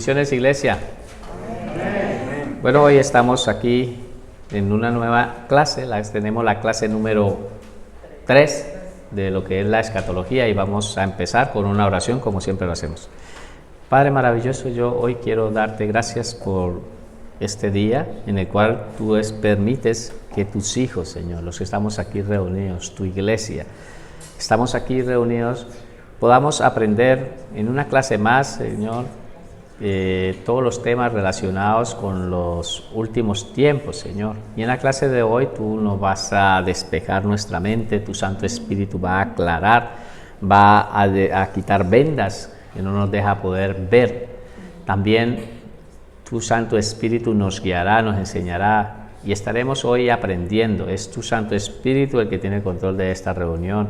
Bendiciones, iglesia. Bueno, hoy estamos aquí en una nueva clase. Tenemos la clase número 3 de lo que es la escatología y vamos a empezar con una oración como siempre lo hacemos. Padre maravilloso, yo hoy quiero darte gracias por este día en el cual tú permites que tus hijos, Señor, los que estamos aquí reunidos, tu iglesia, estamos aquí reunidos, podamos aprender en una clase más, Señor, todos los temas relacionados con los últimos tiempos, Señor. Y en la clase de hoy tú nos vas a despejar nuestra mente, tu Santo Espíritu va a aclarar, va a quitar vendas que no nos deja poder ver. También tu Santo Espíritu nos guiará, nos enseñará y estaremos hoy aprendiendo. Es tu Santo Espíritu el que tiene control de esta reunión.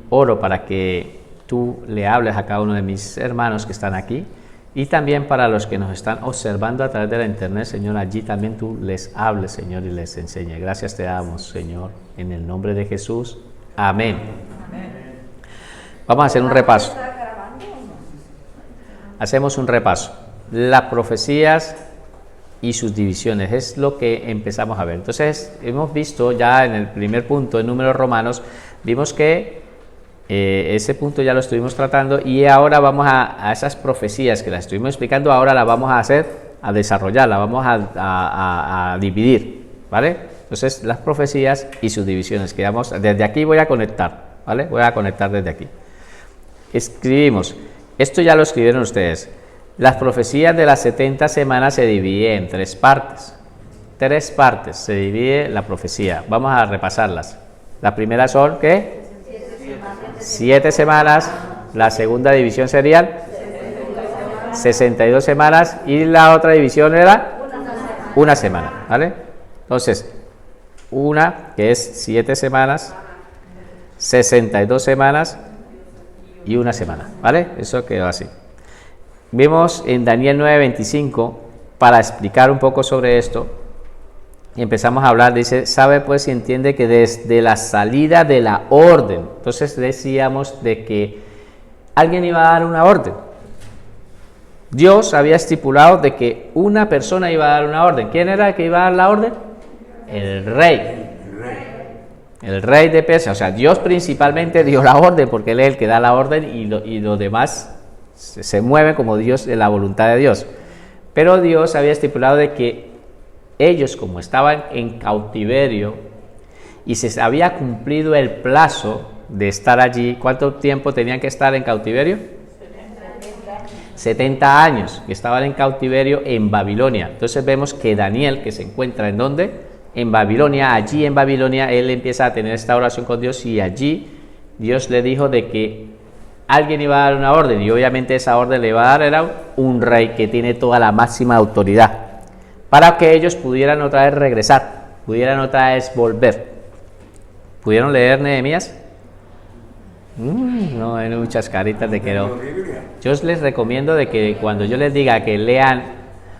Oro para que tú le hables a cada uno de mis hermanos que están aquí y también para los que nos están observando a través de la internet, Señor, allí también tú les hables, Señor, y les enseñes. Gracias te damos, Señor, en el nombre de Jesús. Amén. Vamos a hacer un repaso. Hacemos un repaso. Las profecías y sus divisiones es lo que empezamos a ver. Entonces, hemos visto ya en el primer punto, en Números Romanos, vimos que ese punto ya lo estuvimos tratando y ahora vamos a esas profecías que las estuvimos explicando, ahora las vamos a hacer, a desarrollar, las vamos a dividir, ¿vale? Entonces, las profecías y sus divisiones, que vamos, desde aquí voy a conectar, ¿vale? Voy a conectar desde aquí. Escribimos, esto ya lo escribieron ustedes, las profecías de las 70 semanas se dividen en 3 partes. 3 partes se divide la profecía, vamos a repasarlas. La primera son, ¿qué? 7 semanas, la segunda división serían 62 semanas y la otra división era una semana, ¿vale? Entonces, una que es 7 semanas, 62 semanas y una semana, ¿vale? Eso quedó así. Vimos en Daniel 9:25 para explicar un poco sobre esto. Y empezamos a hablar, dice, sabe pues y entiende que desde la salida de la orden, entonces decíamos de que alguien iba a dar una orden. Dios había estipulado de que una persona iba a dar una orden. ¿Quién era el que iba a dar la orden? El rey. El rey de Persia. O sea, Dios principalmente dio la orden porque Él es el que da la orden y lo demás se mueve como Dios, de la voluntad de Dios. Pero Dios había estipulado de que ellos, como estaban en cautiverio y se había cumplido el plazo de estar allí, ¿cuánto tiempo tenían que estar en cautiverio? 70 años, que estaban en cautiverio en Babilonia. Entonces vemos que Daniel, que se encuentra ¿en dónde? En Babilonia. Allí en Babilonia él empieza a tener esta oración con Dios y allí Dios le dijo de que alguien iba a dar una orden y obviamente esa orden le iba a dar era un rey que tiene toda la máxima autoridad, para que ellos pudieran otra vez regresar, pudieran otra vez volver. ¿Pudieron leer Nehemías? No, hay muchas caritas de que no. Yo les recomiendo de que cuando yo les diga que lean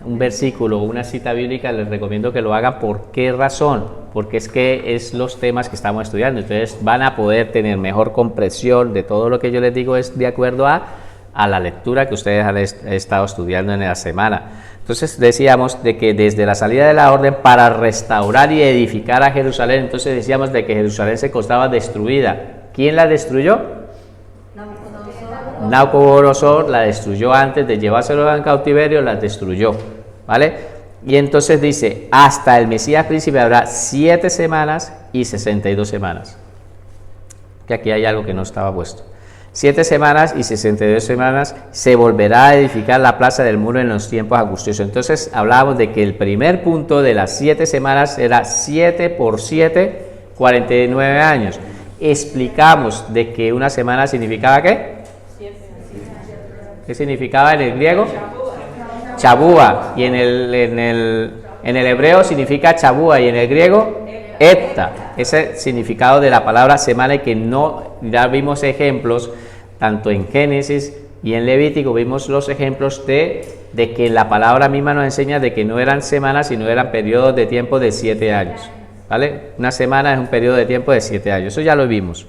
un versículo o una cita bíblica, les recomiendo que lo hagan. ¿Por qué razón? Porque es los temas que estamos estudiando. Entonces van a poder tener mejor comprensión de todo lo que yo les digo es de acuerdo a la lectura que ustedes han estado estudiando en la semana. Entonces decíamos de que desde la salida de la orden para restaurar y edificar a Jerusalén, entonces decíamos de que Jerusalén se encontraba destruida. ¿Quién la destruyó? Nabucodonosor la destruyó antes de llevárselo en cautiverio, la destruyó, ¿vale? Y entonces dice, hasta el Mesías príncipe habrá 7 semanas y 62 semanas. Que aquí hay algo que no estaba puesto. 7 semanas y 62 semanas se volverá a edificar la plaza del muro en los tiempos angustiosos. Entonces hablábamos de que el primer punto de las 7 semanas era 7 por 7, 49 años. Explicamos de que una semana significaba ¿qué? ¿Qué significaba en el griego? Chabúa. Y en el hebreo significa chabúa y en el griego hepta. Ese significado de la palabra semana y que no, ya vimos ejemplos tanto en Génesis y en Levítico, vimos los ejemplos de que la palabra misma nos enseña de que no eran semanas sino eran periodos de tiempo de 7 años, ¿vale? Una semana es un periodo de tiempo de 7 años, eso ya lo vimos.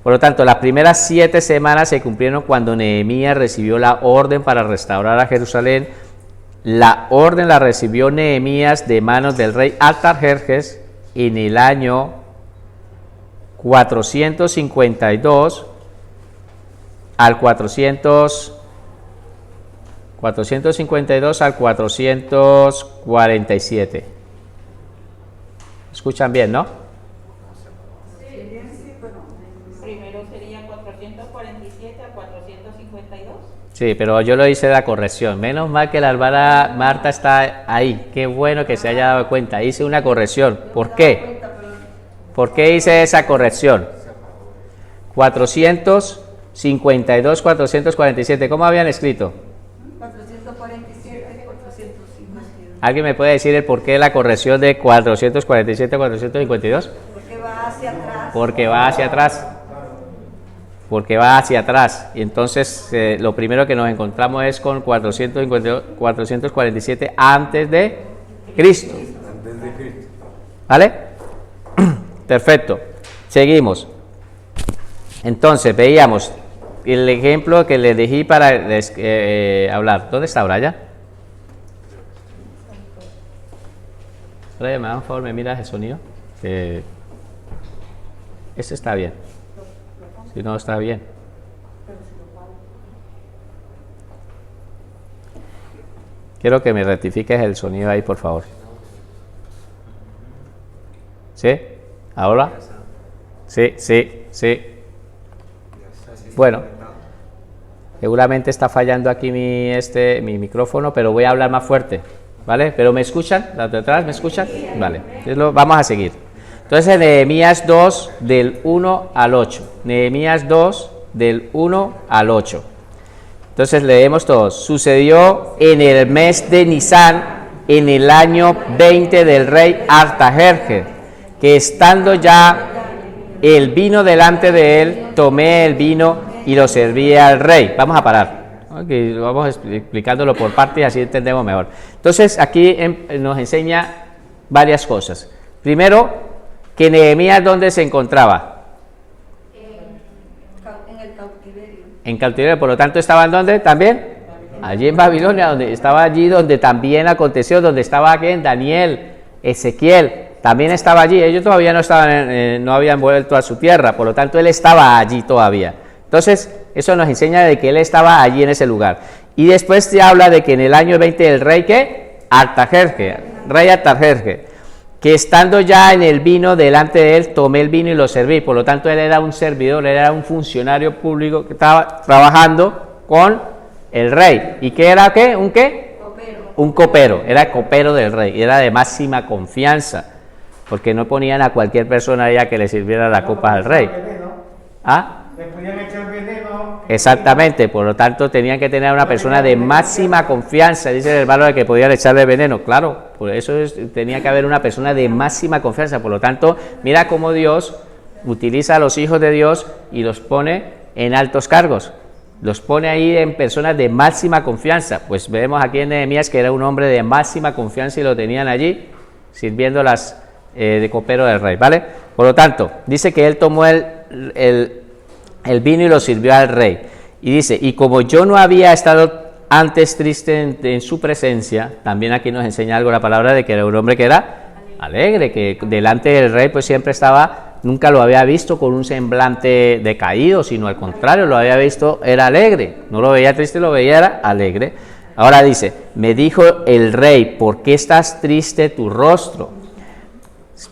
Por lo tanto, las primeras 7 semanas se cumplieron cuando Nehemías recibió la orden para restaurar a Jerusalén La orden la recibió Nehemías de manos del rey Artajerjes en el año 452 al 452 al 447. ¿Escuchan bien, no? Primero sería 447 a 452. Sí, pero yo lo hice la corrección. Menos mal que la hermana Marta está ahí. Qué bueno que se haya dado cuenta. Hice una corrección. ¿Por qué? ¿Por qué hice esa corrección? 452, 447. ¿Cómo habían escrito? 447, 452. ¿Alguien me puede decir el por qué la corrección de 447 a 452? Porque va hacia atrás. Porque va hacia atrás. Porque va hacia atrás. Y entonces lo primero que nos encontramos es con 452, 447 antes de Cristo. ¿Vale? Perfecto. Seguimos. Entonces veíamos el ejemplo que les dejé para hablar. ¿Dónde está Brian? Brian, me da un favor, me miras el sonido. Este está bien. Si no, está bien. Quiero que me rectifiques el sonido ahí, por favor. ¿Sí? ¿Ahora? Sí, sí, sí. Bueno, seguramente está fallando aquí mi micrófono, pero voy a hablar más fuerte, ¿vale? ¿Pero me escuchan? ¿Las de atrás me escuchan? Vale, vamos a seguir. Entonces, Nehemías 2, del 1 al 8. Nehemías 2, del 1 al 8. Entonces, leemos todos. Sucedió en el mes de Nisán, en el año 20 del rey Artajerjes, que estando ya el vino delante de él, tomé el vino y lo serví al rey. Vamos a parar. Okay, vamos explicándolo por partes, así entendemos mejor. Entonces, aquí nos enseña varias cosas. Primero, que Nehemías, ¿dónde se encontraba? En el cautiverio. En cautiverio, por lo tanto, ¿estaba en dónde también? Allí en Babilonia, donde estaba allí donde también aconteció, donde estaba aquí en Daniel, Ezequiel, también estaba allí. Ellos todavía no estaban, no habían vuelto a su tierra, por lo tanto, él estaba allí todavía. Entonces, eso nos enseña de que él estaba allí en ese lugar. Y después se habla de que en el año 20 del rey, ¿qué? Artajerjes, rey Artajerjes, que estando ya en el vino delante de él, tomé el vino y lo serví. Por lo tanto, él era un servidor, él era un funcionario público que estaba trabajando con el rey. ¿Y qué era qué? ¿Un qué? Copero. Un copero, era copero del rey, era de máxima confianza, porque no ponían a cualquier persona allá que le sirviera la copa al rey. ¿Ah? Le podían echar veneno. Exactamente, por lo tanto tenían que tener una persona de máxima confianza, dice el hermano de que podían echarle veneno, claro, por eso tenía que haber una persona de máxima confianza, por lo tanto, mira cómo Dios utiliza a los hijos de Dios y los pone en altos cargos, los pone ahí en personas de máxima confianza. Pues vemos aquí en Nehemías que era un hombre de máxima confianza y lo tenían allí sirviendo las de copero del rey, ¿vale? Por lo tanto, dice que él tomó el vino y lo sirvió al rey. Y dice, y como yo no había estado antes triste en su presencia, también aquí nos enseña algo la palabra de que era un hombre que era alegre, que delante del rey pues siempre estaba, nunca lo había visto con un semblante decaído, sino al contrario, lo había visto, era alegre, no lo veía triste, lo veía era alegre. Ahora dice, me dijo el rey, ¿por qué estás triste tu rostro?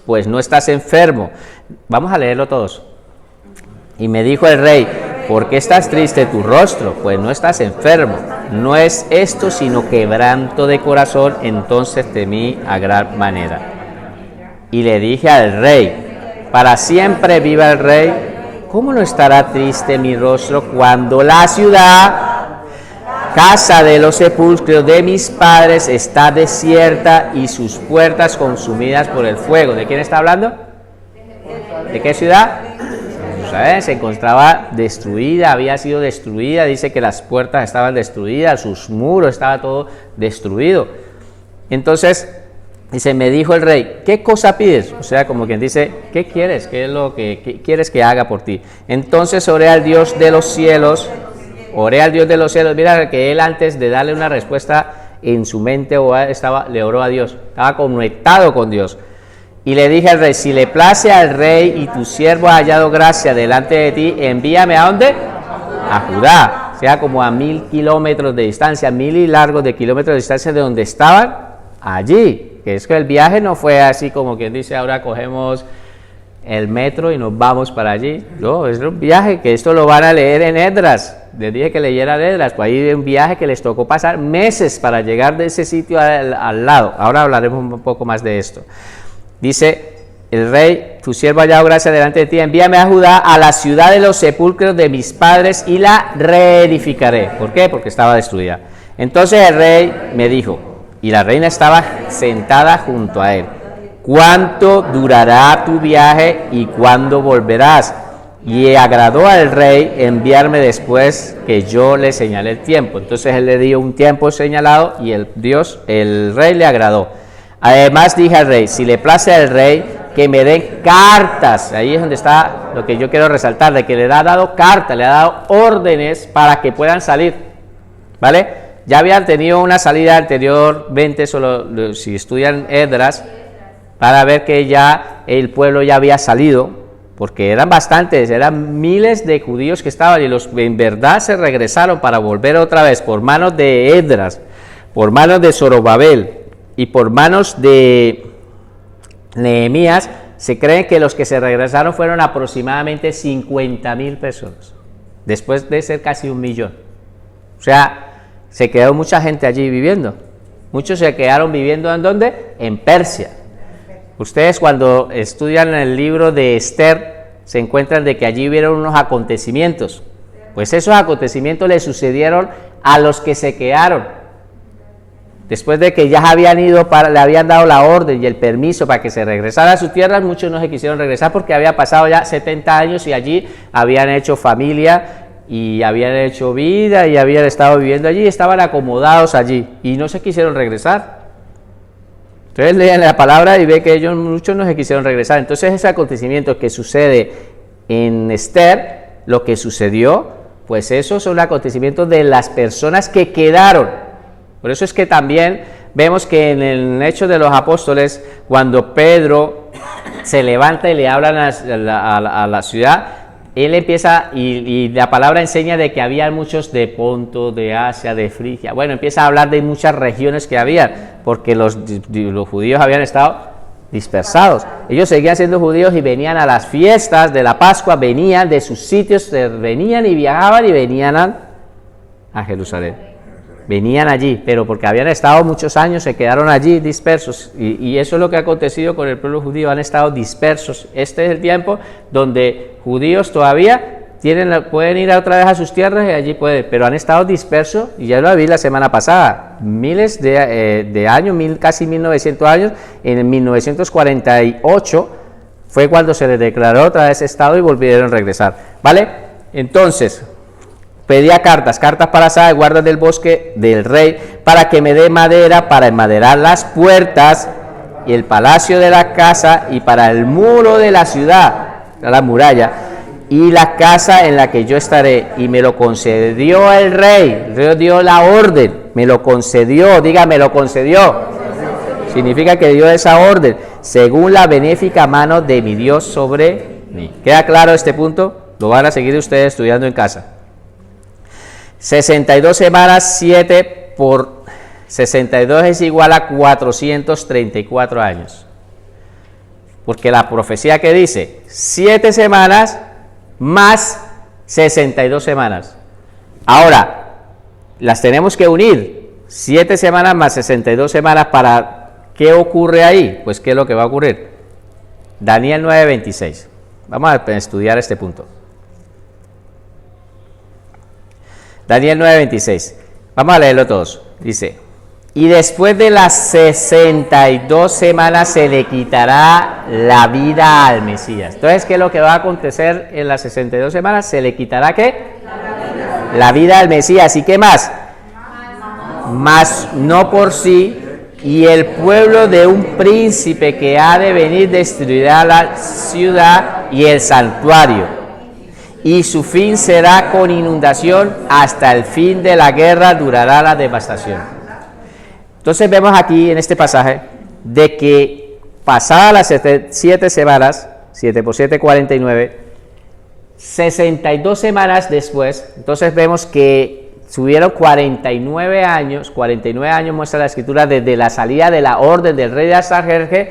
Pues no estás enfermo. Vamos a leerlo todos. Y me dijo el rey, ¿por qué estás triste tu rostro? Pues no estás enfermo. No es esto sino quebranto de corazón. Entonces temí a gran manera. Y le dije al rey, para siempre viva el rey. ¿Cómo no estará triste mi rostro cuando la ciudad, casa de los sepulcros de mis padres, está desierta y sus puertas consumidas por el fuego? ¿De quién está hablando? ¿De qué ciudad? Se encontraba destruida, había sido destruida, dice que las puertas estaban destruidas, sus muros, estaba todo destruido. Entonces, dice, me dijo el rey, ¿qué cosa pides? O sea, como quien dice, ¿qué quieres? ¿Qué es lo que quieres que haga por ti? Entonces oré al Dios de los cielos, mira que él antes de darle una respuesta, en su mente le oró a Dios, estaba conectado con Dios. Y le dije al rey, si le place al rey y tu siervo ha hallado gracia delante de ti, envíame ¿a dónde? A Judá, sea como a 1000 kilómetros de distancia, 1000 y largos de kilómetros de distancia de donde estaban, allí. Que es que el viaje no fue así como quien dice, ahora cogemos el metro y nos vamos para allí. No, es un viaje que esto lo van a leer en Esdras. Les dije que leyeran Esdras, pues ahí hay un viaje que les tocó pasar meses para llegar de ese sitio al lado. Ahora hablaremos un poco más de esto. Dice el rey, tu siervo ha hallado gracia delante de ti, envíame a Judá, a la ciudad de los sepulcros de mis padres y la reedificaré. ¿Por qué? Porque estaba destruida. Entonces el rey me dijo, y la reina estaba sentada junto a él, ¿cuánto durará tu viaje y cuándo volverás? Y agradó al rey enviarme después que yo le señalé el tiempo. Entonces él le dio un tiempo señalado y el rey le agradó. Además dije al rey, si le place al rey que me den cartas, ahí es donde está lo que yo quiero resaltar, de que le ha dado cartas, le ha dado órdenes para que puedan salir, ¿vale? Ya habían tenido una salida anteriormente, solo si estudian Esdras, para ver que ya el pueblo ya había salido, porque eran bastantes, eran miles de judíos que estaban y los en verdad se regresaron para volver otra vez por manos de Esdras, por manos de Zorobabel y por manos de Nehemías. Se cree que los que se regresaron fueron aproximadamente 50,000 personas, después de ser casi 1,000,000. O sea, se quedó mucha gente allí viviendo. Muchos se quedaron viviendo ¿en dónde? En Persia. Ustedes cuando estudian el libro de Esther se encuentran de que allí hubieron unos acontecimientos. Pues esos acontecimientos le sucedieron a los que se quedaron. Después de que ya habían ido, le habían dado la orden y el permiso para que se regresara a sus tierras, muchos no se quisieron regresar porque había pasado ya 70 años y allí habían hecho familia y habían hecho vida y habían estado viviendo allí, estaban acomodados allí y no se quisieron regresar. Entonces leen la palabra y ve que muchos no se quisieron regresar. Entonces ese acontecimiento que sucede en Esther, lo que sucedió, pues esos son los acontecimientos de las personas que quedaron. Por eso es que también vemos que en el Hecho de los Apóstoles, cuando Pedro se levanta y le hablan a la ciudad, él empieza, y la palabra enseña de que había muchos de Ponto, de Asia, de Frigia. Bueno, empieza a hablar de muchas regiones que había, porque los judíos habían estado dispersados. Ellos seguían siendo judíos y venían a las fiestas de la Pascua, venían de sus sitios, venían y viajaban y venían a Jerusalén. Venían allí, pero porque habían estado muchos años, se quedaron allí dispersos, y eso es lo que ha acontecido con el pueblo judío, han estado dispersos. Este es el tiempo donde judíos todavía pueden ir otra vez a sus tierras y allí pueden, pero han estado dispersos, y ya lo vi la semana pasada, miles de años, casi 1900 años. En 1948 fue cuando se les declaró otra vez estado y volvieron a regresar, ¿vale? Entonces pedía cartas para Asa, guardas del bosque del rey, para que me dé madera para enmaderar las puertas y el palacio de la casa y para el muro de la ciudad, la muralla, y la casa en la que yo estaré. Y me lo concedió el rey dio la orden, me lo concedió, diga, me lo concedió. Significa que dio esa orden, según la benéfica mano de mi Dios sobre mí. ¿Queda claro este punto? Lo van a seguir ustedes estudiando en casa. 62 semanas, 7 por 62 es igual a 434 años. Porque la profecía que dice 7 semanas más 62 semanas. Ahora, las tenemos que unir. 7 semanas más 62 semanas para... ¿Qué ocurre ahí? Pues ¿qué es lo que va a ocurrir? Daniel 9:26. Vamos a estudiar este punto. Daniel 9:26. Vamos a leerlo todos. Dice, y después de las 62 semanas se le quitará la vida al Mesías. Entonces, ¿qué es lo que va a acontecer en las 62 semanas? Se le quitará ¿qué? La vida al Mesías. ¿Y qué más? Mas no por sí, y el pueblo de un príncipe que ha de venir destruirá la ciudad y el santuario. Y su fin será con inundación, hasta el fin de la guerra durará la devastación. Entonces vemos aquí en este pasaje de que pasadas las 7 semanas, 7 por 7, 49, 62 semanas después, entonces vemos que subieron 49 años muestra la escritura, desde la salida de la orden del rey de Artajerjes,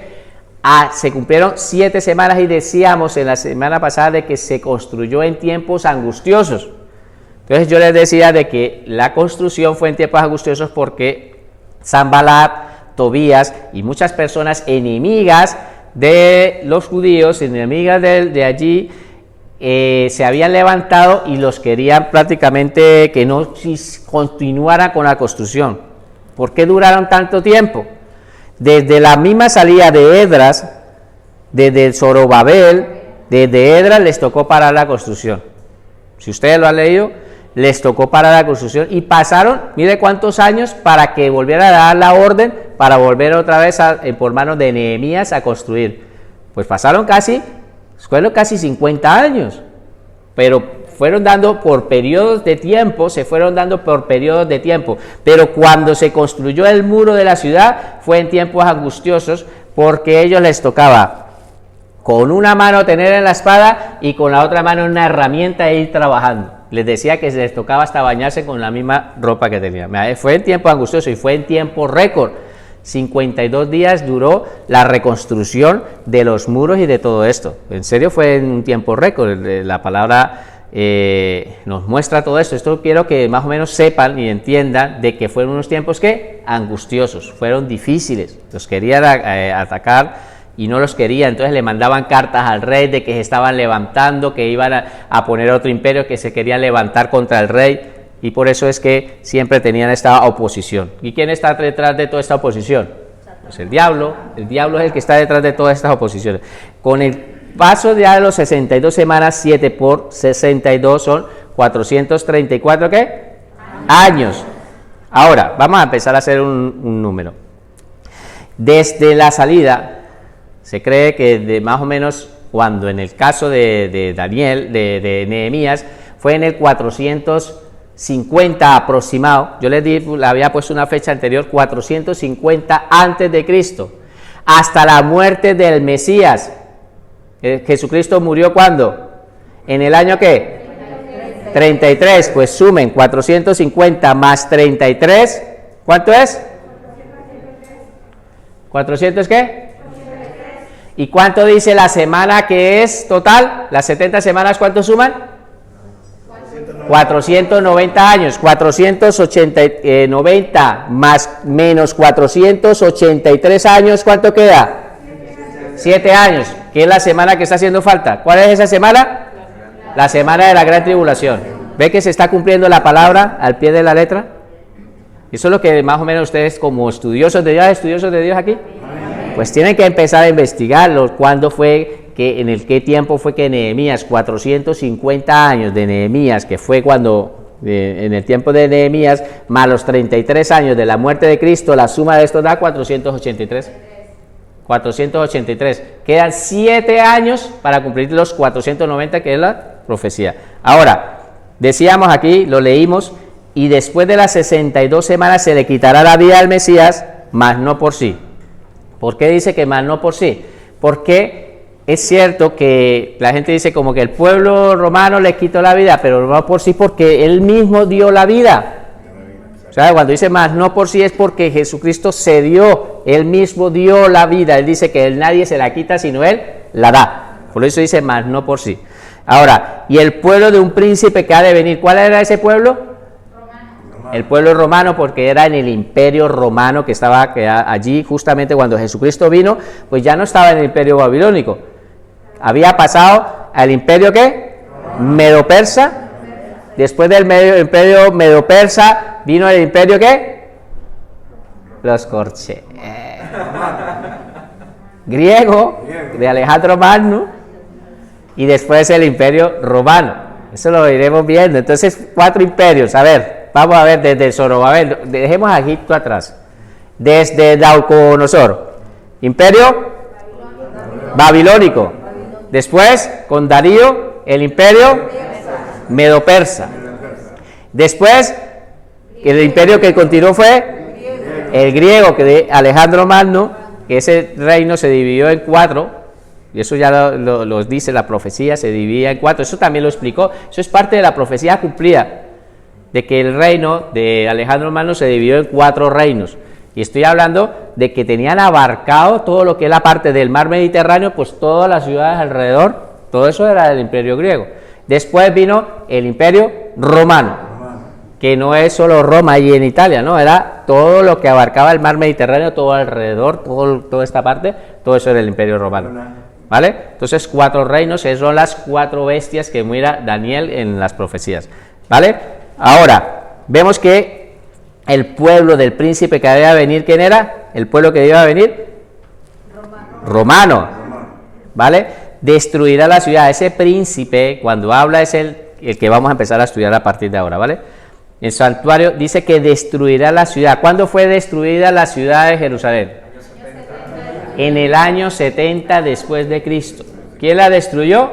se cumplieron 7 semanas, y decíamos en la semana pasada de que se construyó en tiempos angustiosos. Entonces yo les decía de que la construcción fue en tiempos angustiosos porque Sanbalat, Tobías y muchas personas enemigas de los judíos, enemigas de allí, se habían levantado y los querían prácticamente que no continuara con la construcción. ¿Por qué duraron tanto tiempo? Desde la misma salida de Esdras, desde el Zorobabel, desde Esdras les tocó parar la construcción. Si ustedes lo han leído, les tocó parar la construcción y pasaron, mire cuántos años para que volviera a dar la orden para volver otra vez por manos de Nehemías a construir. Pues fueron casi 50 años, pero fueron dando por periodos de tiempo, pero cuando se construyó el muro de la ciudad fue en tiempos angustiosos, porque a ellos les tocaba con una mano tener en la espada y con la otra mano una herramienta e ir trabajando. Les decía que les tocaba hasta bañarse con la misma ropa que tenían. Fue en tiempo angustioso y fue en tiempo récord. 52 días duró la reconstrucción de los muros y de todo esto. En serio, fue en un tiempo récord. La palabra nos muestra todo esto. Esto quiero que más o menos sepan y entiendan de que fueron unos tiempos que angustiosos, fueron difíciles. Los querían atacar y no los querían, entonces le mandaban cartas al rey de que se estaban levantando, que iban a poner otro imperio, que se querían levantar contra el rey, y por eso es que siempre tenían esta oposición. ¿Y quién está detrás de toda esta oposición? Pues el diablo es el que está detrás de todas estas oposiciones. Con el paso ya de los 62 semanas, 7 por 62 son 434, ¿qué? Años. Ahora, vamos a empezar a hacer un número. Desde la salida, se cree que de más o menos, cuando en el caso de Daniel, de Nehemías, fue en el 450 aproximado. Yo les le había puesto una fecha anterior, 450 antes de Cristo, hasta la muerte del Mesías. Jesucristo murió ¿cuándo? ¿En el año qué? 33. Pues sumen 450 más 33, ¿cuánto es? ¿400 qué? ¿Y cuánto dice la semana que es total? Las 70 semanas, ¿cuánto suman? 490 años. 490 más menos 483 años, ¿cuánto queda? 7 años. ¿Qué es la semana que está haciendo falta? ¿Cuál es esa semana? La semana de la gran tribulación. ¿Ve que se está cumpliendo la palabra al pie de la letra? Eso es lo que más o menos ustedes, como estudiosos de Dios aquí, pues tienen que empezar a investigarlo. ¿Cuándo fue en qué tiempo fue que Nehemías, 450 años de Nehemías, que fue cuando, en el tiempo de Nehemías, más los 33 años de la muerte de Cristo, la suma de esto da 483. 483. Quedan 7 años para cumplir los 490, que es la profecía. Ahora, decíamos aquí, lo leímos, y después de las 62 semanas se le quitará la vida al Mesías, mas no por sí. ¿Por qué dice que más no por sí? Porque es cierto que la gente dice como que el pueblo romano le quitó la vida, pero no por sí, porque él mismo dio la vida. O sea, cuando dice más no por sí es porque Jesucristo se dio, él mismo dio la vida. Él dice que nadie se la quita sino él la da. Por eso dice más no por sí. Ahora, y el pueblo de un príncipe que ha de venir, ¿cuál era ese pueblo? El pueblo romano, porque era en el imperio romano que estaba allí justamente cuando Jesucristo vino, pues ya no estaba en el imperio babilónico. Había pasado al imperio ¿qué? Medo-persa. Después del imperio medo-persa vino el imperio ¿qué? Los Corche. Griego, de Alejandro Magno, y después el imperio romano. Eso lo iremos viendo. Entonces, 4 imperios. A ver. Vamos a ver desde Zorobabel, dejemos a Egipto atrás. Desde Nauconosor, imperio babilónico. Después, con Darío, el imperio medo-persa. Después, el imperio que continuó fue El griego que de Alejandro Magno, que ese reino se dividió en 4, y eso ya lo dice la profecía, se dividía en 4, eso también lo explicó, eso es parte de la profecía cumplida, de que el reino de Alejandro Magno se dividió en 4 reinos, y estoy hablando de que tenían abarcado todo lo que es la parte del mar Mediterráneo, pues todas las ciudades alrededor, todo eso era del imperio griego. Después vino el imperio romano, que no es solo Roma y en Italia, no, era todo lo que abarcaba el mar Mediterráneo, todo alrededor, toda esta parte, todo eso era el imperio romano, ¿vale? Entonces 4 reinos, esas son las 4 bestias que muera Daniel en las profecías, ¿vale? Ahora, vemos que el pueblo del príncipe que debía venir, ¿quién era? El pueblo que iba a venir, romano, ¿vale? Destruirá la ciudad. Ese príncipe, cuando habla, es el que vamos a empezar a estudiar a partir de ahora, ¿vale? El santuario dice que destruirá la ciudad. ¿Cuándo fue destruida la ciudad de Jerusalén? En el año 70 después de Cristo. ¿Quién la destruyó?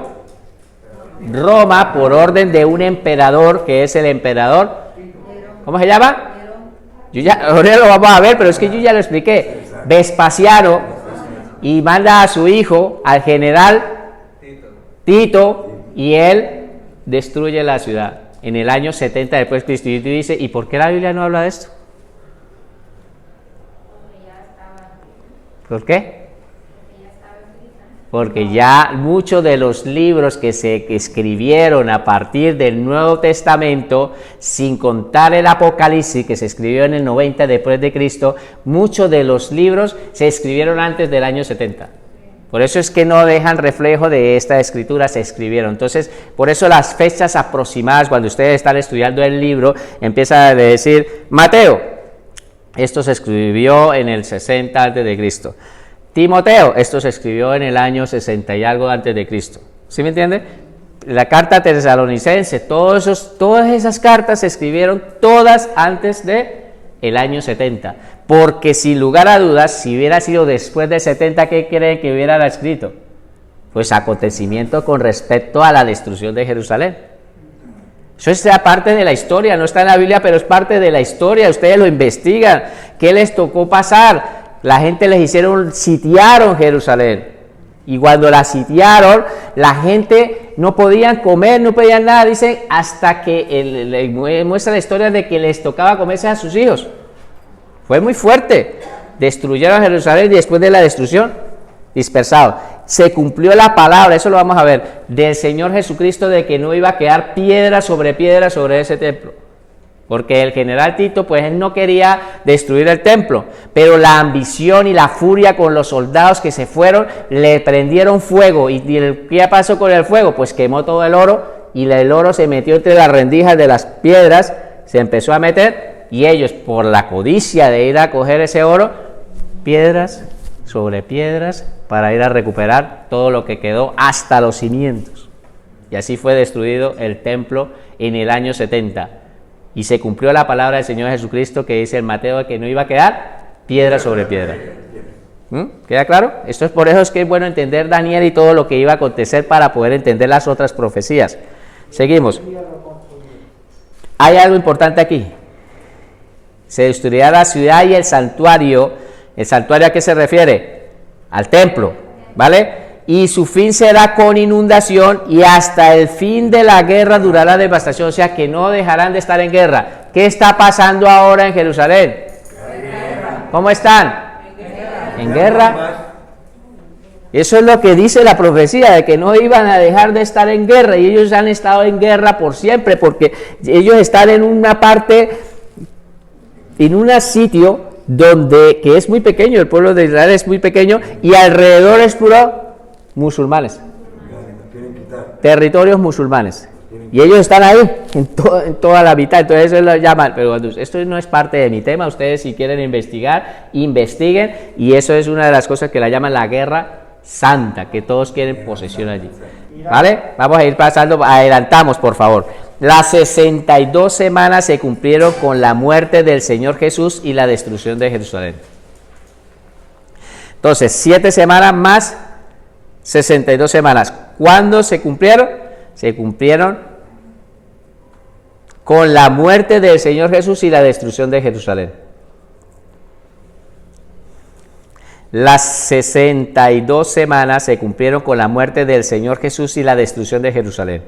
Roma, por orden de un emperador, que es el emperador, ¿cómo se llama? Ahora lo vamos a ver, pero es que yo ya lo expliqué. Vespasiano, y manda a su hijo, al general Tito, y él destruye la ciudad en el año 70 después de Cristo. Y tú dices, ¿y por qué la Biblia no habla de esto? ¿Por qué? Porque ya muchos de los libros que se escribieron a partir del Nuevo Testamento, sin contar el Apocalipsis que se escribió en el 90 después de Cristo, muchos de los libros se escribieron antes del año 70. Por eso es que no dejan reflejo de esta escritura, se escribieron. Entonces, por eso las fechas aproximadas, cuando ustedes están estudiando el libro, empiezan a decir, Mateo, esto se escribió en el 60 antes de Cristo. Timoteo, esto se escribió en el año 60 y algo antes de Cristo. ¿Sí me entiende? La carta tesalonicense, todas esas cartas se escribieron todas antes de el año 70. Porque sin lugar a dudas, si hubiera sido después del 70, ¿qué creen que hubiera escrito? Pues acontecimiento con respecto a la destrucción de Jerusalén. Eso es parte de la historia, no está en la Biblia, pero es parte de la historia. Ustedes lo investigan. ¿Qué les tocó pasar? La gente sitiaron Jerusalén. Y cuando la sitiaron, la gente no podían comer, no podían nada, dicen, hasta que muestra la historia de que les tocaba comerse a sus hijos. Fue muy fuerte. Destruyeron Jerusalén y después de la destrucción, dispersado. Se cumplió la palabra, eso lo vamos a ver, del Señor Jesucristo, de que no iba a quedar piedra sobre ese templo. Porque el general Tito, pues él no quería destruir el templo, pero la ambición y la furia con los soldados que se fueron, le prendieron fuego. ¿Y qué pasó con el fuego? Pues quemó todo el oro, y el oro se metió entre las rendijas de las piedras, se empezó a meter, y ellos, por la codicia de ir a coger ese oro, piedras sobre piedras, para ir a recuperar todo lo que quedó hasta los cimientos. Y así fue destruido el templo en el año 70. Y se cumplió la palabra del Señor Jesucristo que dice en Mateo que no iba a quedar piedra sobre piedra. ¿Queda claro? Esto es por eso es que es bueno entender Daniel y todo lo que iba a acontecer para poder entender las otras profecías. Seguimos. Hay algo importante aquí. Se destruirá la ciudad y el santuario. ¿El santuario a qué se refiere? Al templo, ¿vale? Y su fin será con inundación, y hasta el fin de la guerra durará la devastación. O sea que no dejarán de estar en guerra. ¿Qué está pasando ahora en Jerusalén? ¿Cómo están? En guerra. Eso es lo que dice la profecía, de que no iban a dejar de estar en guerra, y ellos han estado en guerra por siempre, porque ellos están en una parte, en un sitio que es muy pequeño, el pueblo de Israel es muy pequeño, y alrededor es puro musulmanes, territorios musulmanes, y ellos están ahí en toda la mitad. Entonces eso lo llaman, pero esto no es parte de mi tema. Ustedes, si quieren investigar, investiguen, y eso es una de las cosas que la llaman la guerra santa, que todos quieren posesión allí, ¿vale? Vamos a ir pasando, adelantamos por favor. Las 62 semanas se cumplieron con la muerte del Señor Jesús y la destrucción de Jerusalén. Entonces, 7 semanas más 62 semanas. ¿Cuándo se cumplieron? Se cumplieron con la muerte del Señor Jesús y la destrucción de Jerusalén. Las 62 semanas se cumplieron con la muerte del Señor Jesús y la destrucción de Jerusalén.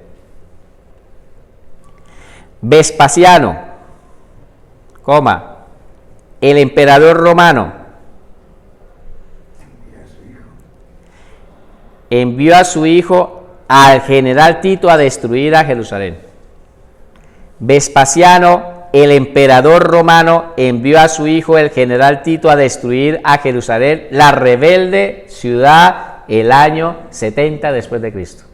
Vespasiano, el emperador romano, envió a su hijo al general Tito a destruir a Jerusalén. Vespasiano, el emperador romano, envió a su hijo el general Tito a destruir a Jerusalén, la rebelde ciudad, el año 70 después de Cristo.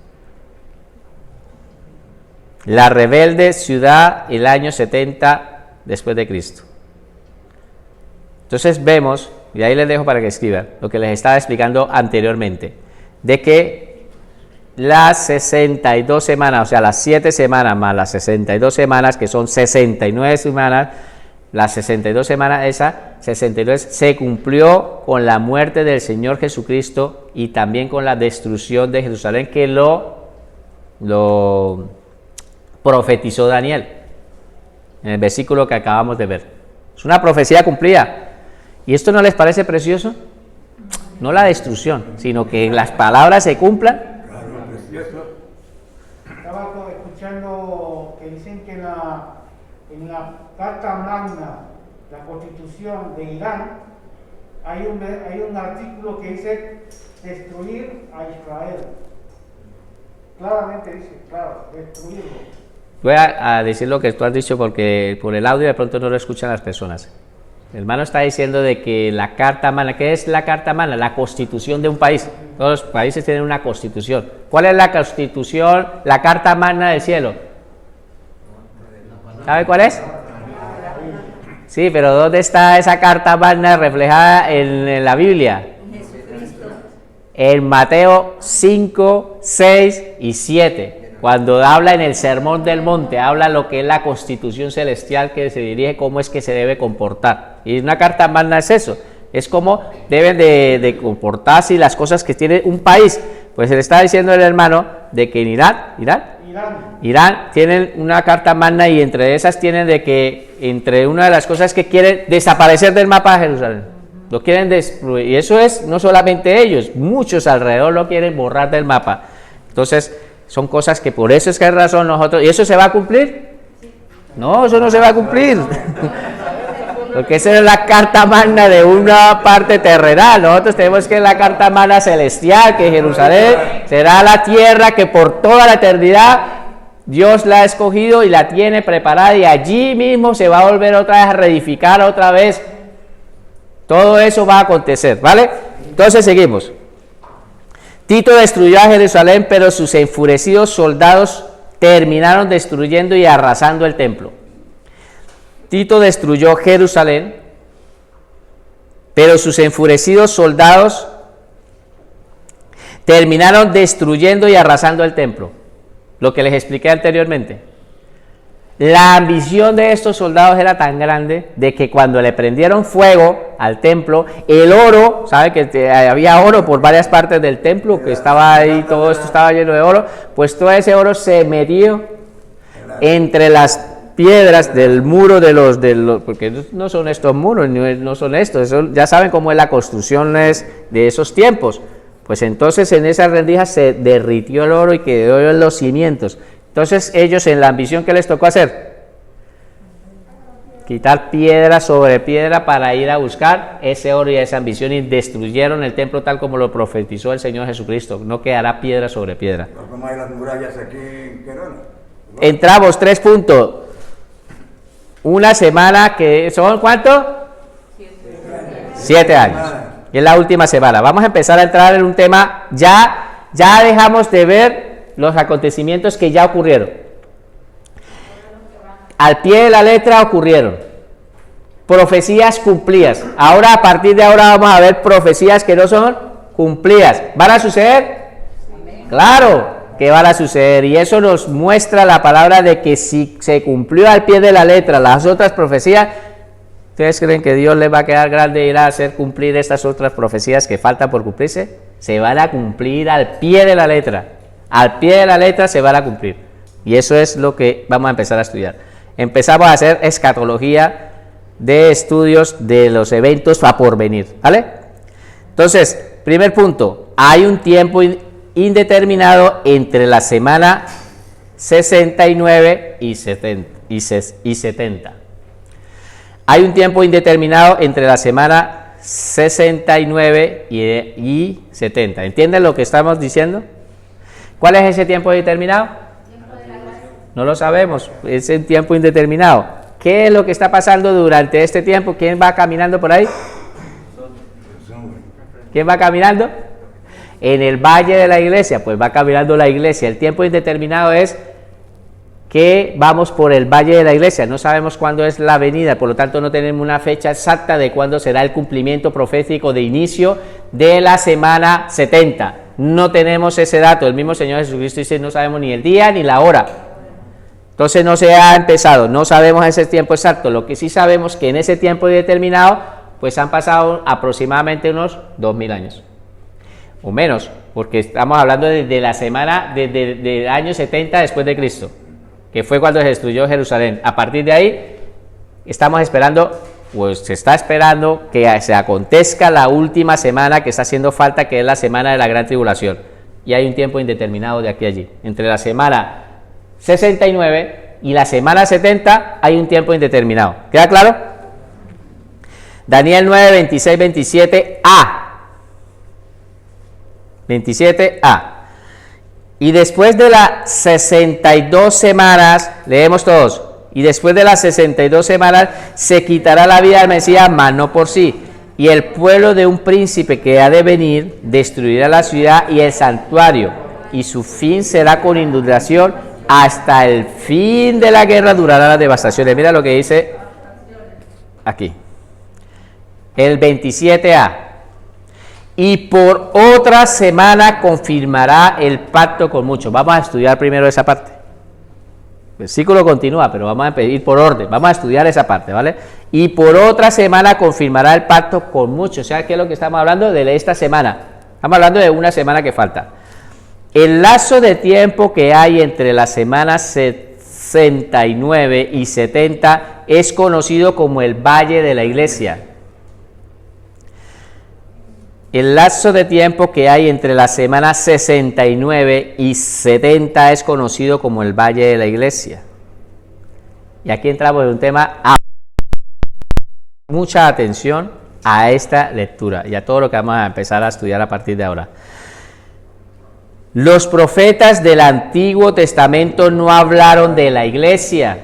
La rebelde ciudad, el año 70 después de Cristo. Entonces vemos, y ahí les dejo para que escriban, lo que les estaba explicando anteriormente, de que las 62 semanas, o sea, las 7 semanas más las 62 semanas, que son 69 semanas, las 62 semanas, esa 62 se cumplió con la muerte del Señor Jesucristo y también con la destrucción de Jerusalén, que lo profetizó Daniel en el versículo que acabamos de ver. Es una profecía cumplida. ¿Y esto no les parece precioso? No la destrucción, sino que las palabras se cumplan. Estaba escuchando que dicen que en la Carta Magna, la Constitución de Irán, hay un artículo que dice destruir a Israel. Claramente dice, claro, destruirlo. Voy a decir lo que tú has dicho porque por el audio de pronto no lo escuchan las personas. El hermano está diciendo de que la Carta Magna, ¿qué es la Carta Magna? La constitución de un país. Todos los países tienen una constitución. ¿Cuál es la constitución, la Carta Magna del cielo? ¿Sabe cuál es? Sí, pero ¿dónde está esa Carta Magna reflejada en la Biblia? En Mateo 5, 6 y 7. Cuando habla en el Sermón del Monte, habla lo que es la constitución celestial que se dirige, cómo es que se debe comportar. Y una Carta Magna es eso, es cómo deben de comportarse y las cosas que tiene un país. Pues se le está diciendo el hermano de que en Irán tienen una Carta Magna y entre esas tienen de que, entre una de las cosas que quieren desaparecer del mapa de Jerusalén. Lo quieren destruir, y eso es no solamente ellos, muchos alrededor lo quieren borrar del mapa. Entonces, son cosas que por eso es que hay razón nosotros. ¿Y eso se va a cumplir? No, eso no se va a cumplir. Porque esa es la Carta Magna de una parte terrenal. Nosotros tenemos que la Carta Magna celestial, que Jerusalén será la tierra que por toda la eternidad Dios la ha escogido y la tiene preparada, y allí mismo se va a volver otra vez a reedificar otra vez. Todo eso va a acontecer, ¿vale? Entonces seguimos. Tito destruyó a Jerusalén, pero sus enfurecidos soldados terminaron destruyendo y arrasando el templo. Tito destruyó Jerusalén, pero sus enfurecidos soldados terminaron destruyendo y arrasando el templo. Lo que les expliqué anteriormente. La ambición de estos soldados era tan grande de que cuando le prendieron fuego al templo, el oro, ¿sabe que había oro por varias partes del templo, que estaba ahí, todo esto estaba lleno de oro? Pues todo ese oro se metió entre las piedras del muro de los porque no son estos muros, no son estos, ya saben cómo es la construcción de esos tiempos. Pues entonces en esas rendijas se derritió el oro y quedó en los cimientos. Entonces ellos, en la ambición, ¿qué les tocó hacer? Quitar piedra sobre piedra para ir a buscar ese oro y esa ambición, y destruyeron el templo tal como lo profetizó el Señor Jesucristo. No quedará piedra sobre piedra. ¿Cómo hay las murallas aquí en Querona? Entramos, 3 puntos. Una semana que son, ¿cuánto? 7 años. Y es la última semana. Vamos a empezar a entrar en un tema, ya dejamos de ver los acontecimientos que ya ocurrieron. Al pie de la letra ocurrieron. Profecías cumplidas. Ahora, a partir de ahora, vamos a ver profecías que no son cumplidas. ¿Van a suceder? Claro que van a suceder. Y eso nos muestra la palabra de que si se cumplió al pie de la letra las otras profecías, ¿ustedes creen que Dios les va a quedar grande ir a hacer cumplir estas otras profecías que faltan por cumplirse? Se van a cumplir al pie de la letra. Al pie de la letra se van a cumplir. Y eso es lo que vamos a empezar a estudiar. Empezamos a hacer escatología de estudios de los eventos a porvenir, ¿vale? Entonces, primer punto, hay un tiempo indeterminado entre la semana 69 y 70. Hay un tiempo indeterminado entre la semana 69 y 70. ¿Entienden lo que estamos diciendo? ¿Cuál es ese tiempo determinado? No lo sabemos, es un tiempo indeterminado. ¿Qué es lo que está pasando durante este tiempo? ¿Quién va caminando por ahí? ¿Quién va caminando? En el valle de la iglesia, pues va caminando la iglesia. El tiempo indeterminado es que vamos por el valle de la iglesia, no sabemos cuándo es la venida, por lo tanto no tenemos una fecha exacta de cuándo será el cumplimiento profético de inicio de la semana 70. No tenemos ese dato, el mismo Señor Jesucristo dice, no sabemos ni el día ni la hora. Entonces no se ha empezado, no sabemos ese tiempo exacto. Lo que sí sabemos es que en ese tiempo determinado, pues han pasado aproximadamente unos 2000 años, o menos, porque estamos hablando de la semana del año 70 después de Cristo, que fue cuando se destruyó Jerusalén. A partir de ahí, estamos esperando, pues se está esperando que se acontezca la última semana que está haciendo falta, que es la semana de la gran tribulación. Y hay un tiempo indeterminado de aquí a allí. Entre la semana 69 y la semana 70 hay un tiempo indeterminado. ¿Queda claro? Daniel 9, 26, 27a. 27a. Y después de las 62 semanas, leemos todos, y después de las 62 semanas se quitará la vida del Mesías, mas no por sí, y el pueblo de un príncipe que ha de venir destruirá la ciudad y el santuario, y su fin será con inundación, hasta el fin de la guerra durará las devastaciones. Mira lo que dice aquí, el 27a. Y por otra semana confirmará el pacto con muchos. Vamos a estudiar primero esa parte. El versículo continúa, pero vamos a pedir por orden. Vamos a estudiar esa parte, ¿vale? Y por otra semana confirmará el pacto con muchos. O sea, ¿qué es lo que estamos hablando? De esta semana. Estamos hablando de una semana que falta. El lazo de tiempo que hay entre las semanas 69 y 70 es conocido como el Valle de la Iglesia. El lapso de tiempo que hay entre las semanas 69 y 70 es conocido como el Valle de la Iglesia. Y aquí entramos en un tema, mucha atención a esta lectura y a todo lo que vamos a empezar a estudiar a partir de ahora. Los profetas del Antiguo Testamento no hablaron de la Iglesia.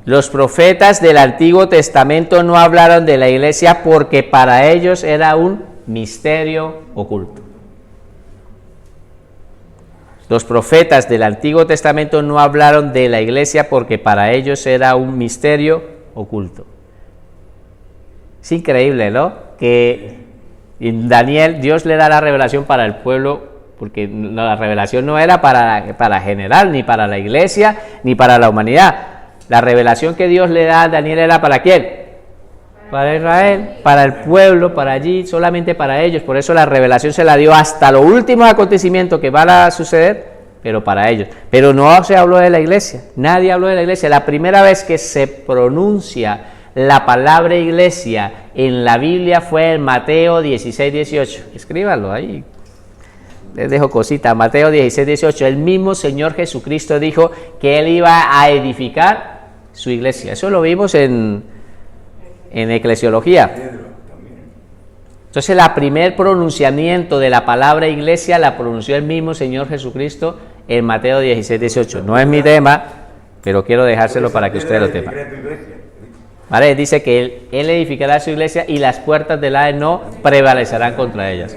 Los profetas del Antiguo Testamento no hablaron de la iglesia porque para ellos era un misterio oculto. Los profetas del Antiguo Testamento no hablaron de la iglesia porque para ellos era un misterio oculto. Es increíble, ¿no? Que en Daniel Dios le da la revelación para el pueblo, porque la revelación no era para general, ni para la iglesia, ni para la humanidad. La revelación que Dios le da a Daniel era ¿para quién? Para Israel, para el pueblo, para allí, solamente para ellos. Por eso la revelación se la dio hasta los últimos acontecimientos que van a suceder, pero para ellos. Pero no se habló de la iglesia, nadie habló de la iglesia. La primera vez que se pronuncia la palabra iglesia en la Biblia fue en Mateo 16, 18. Escríbanlo ahí. Les dejo cosita, Mateo 16, 18, el mismo Señor Jesucristo dijo que Él iba a edificar su iglesia. Eso lo vimos en Eclesiología. Entonces, el primer pronunciamiento de la palabra iglesia la pronunció el mismo Señor Jesucristo en Mateo 16, 18. No es mi tema, pero quiero dejárselo para que ustedes lo sepan. ¿Vale? Dice que él edificará su iglesia y las puertas del Hades no prevalecerán contra ellas.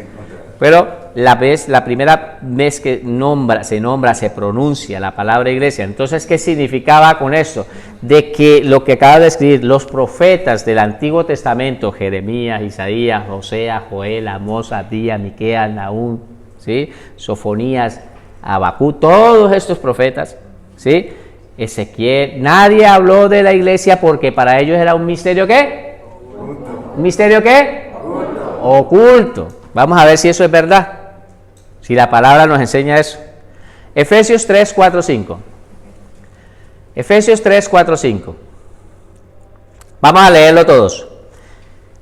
Pero la primera vez que se pronuncia la palabra iglesia, entonces, ¿qué significaba con esto? De que lo que acaba de escribir los profetas del Antiguo Testamento, Jeremías, Isaías, Oseas, Joel, Amós, Abdías, Miqueas, Nahum, ¿sí? Sofonías, Habacuc, todos estos profetas, ¿sí? Ezequiel, nadie habló de la iglesia porque para ellos era un misterio, ¿qué? Oculto. ¿Un misterio qué? Oculto. Vamos a ver si eso es verdad, si la palabra nos enseña eso. Efesios 3, 4, 5. Efesios 3, 4, 5. Vamos a leerlo todos.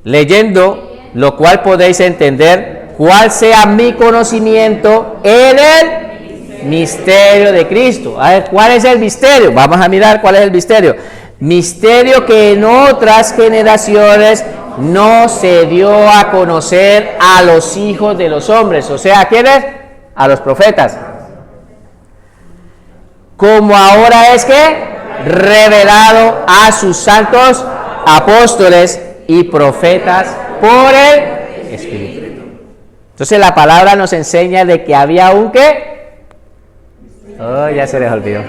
Leyendo lo cual podéis entender cuál sea mi conocimiento en el misterio de Cristo. A ver, ¿cuál es el misterio? Vamos a mirar cuál es el misterio. Misterio que en otras generaciones no se dio a conocer a los hijos de los hombres. O sea, ¿a quiénes? A los profetas. Como ahora es que revelado a sus santos apóstoles y profetas por el Espíritu. Entonces la palabra nos enseña de que había un ¿qué? Oh, ya se les olvidó.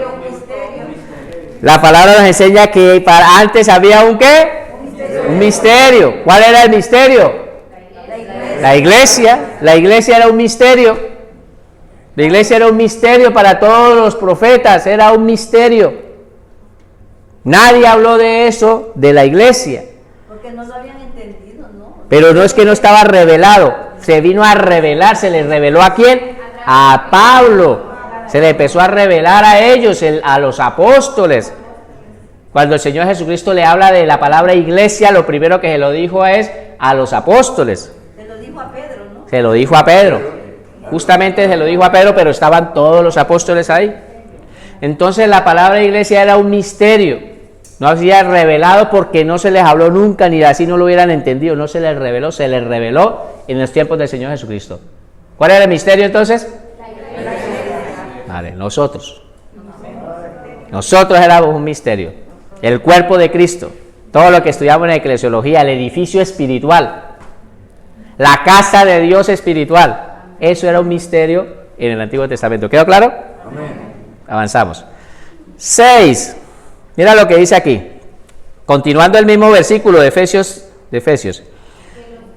La palabra nos enseña que para antes había un ¿qué? Un misterio. ¿Cuál era el misterio? La iglesia. La iglesia era un misterio. La iglesia era un misterio para todos los profetas, era un misterio. Nadie habló de eso, de la iglesia. Porque no lo habían entendido, ¿no? Pero no es que no estaba revelado, se vino a revelar, se le reveló ¿a quién? A Pablo. Se le empezó a revelar a ellos, a los apóstoles. Cuando el Señor Jesucristo le habla de la palabra iglesia, lo primero que se lo dijo es a los apóstoles. Se lo dijo a Pedro, ¿no? Se lo dijo a Pedro. Justamente se lo dijo a Pedro, pero estaban todos los apóstoles ahí. Entonces la palabra iglesia era un misterio. No había revelado porque no se les habló nunca, ni así no lo hubieran entendido. No se les reveló en los tiempos del Señor Jesucristo. ¿Cuál era el misterio entonces? Vale, nosotros. Nosotros éramos un misterio. El cuerpo de Cristo. Todo lo que estudiamos en la eclesiología, el edificio espiritual. La casa de Dios espiritual. Eso era un misterio en el Antiguo Testamento. ¿Quedó claro? Amén. Avanzamos. 6. Mira lo que dice aquí. Continuando el mismo versículo de Efesios.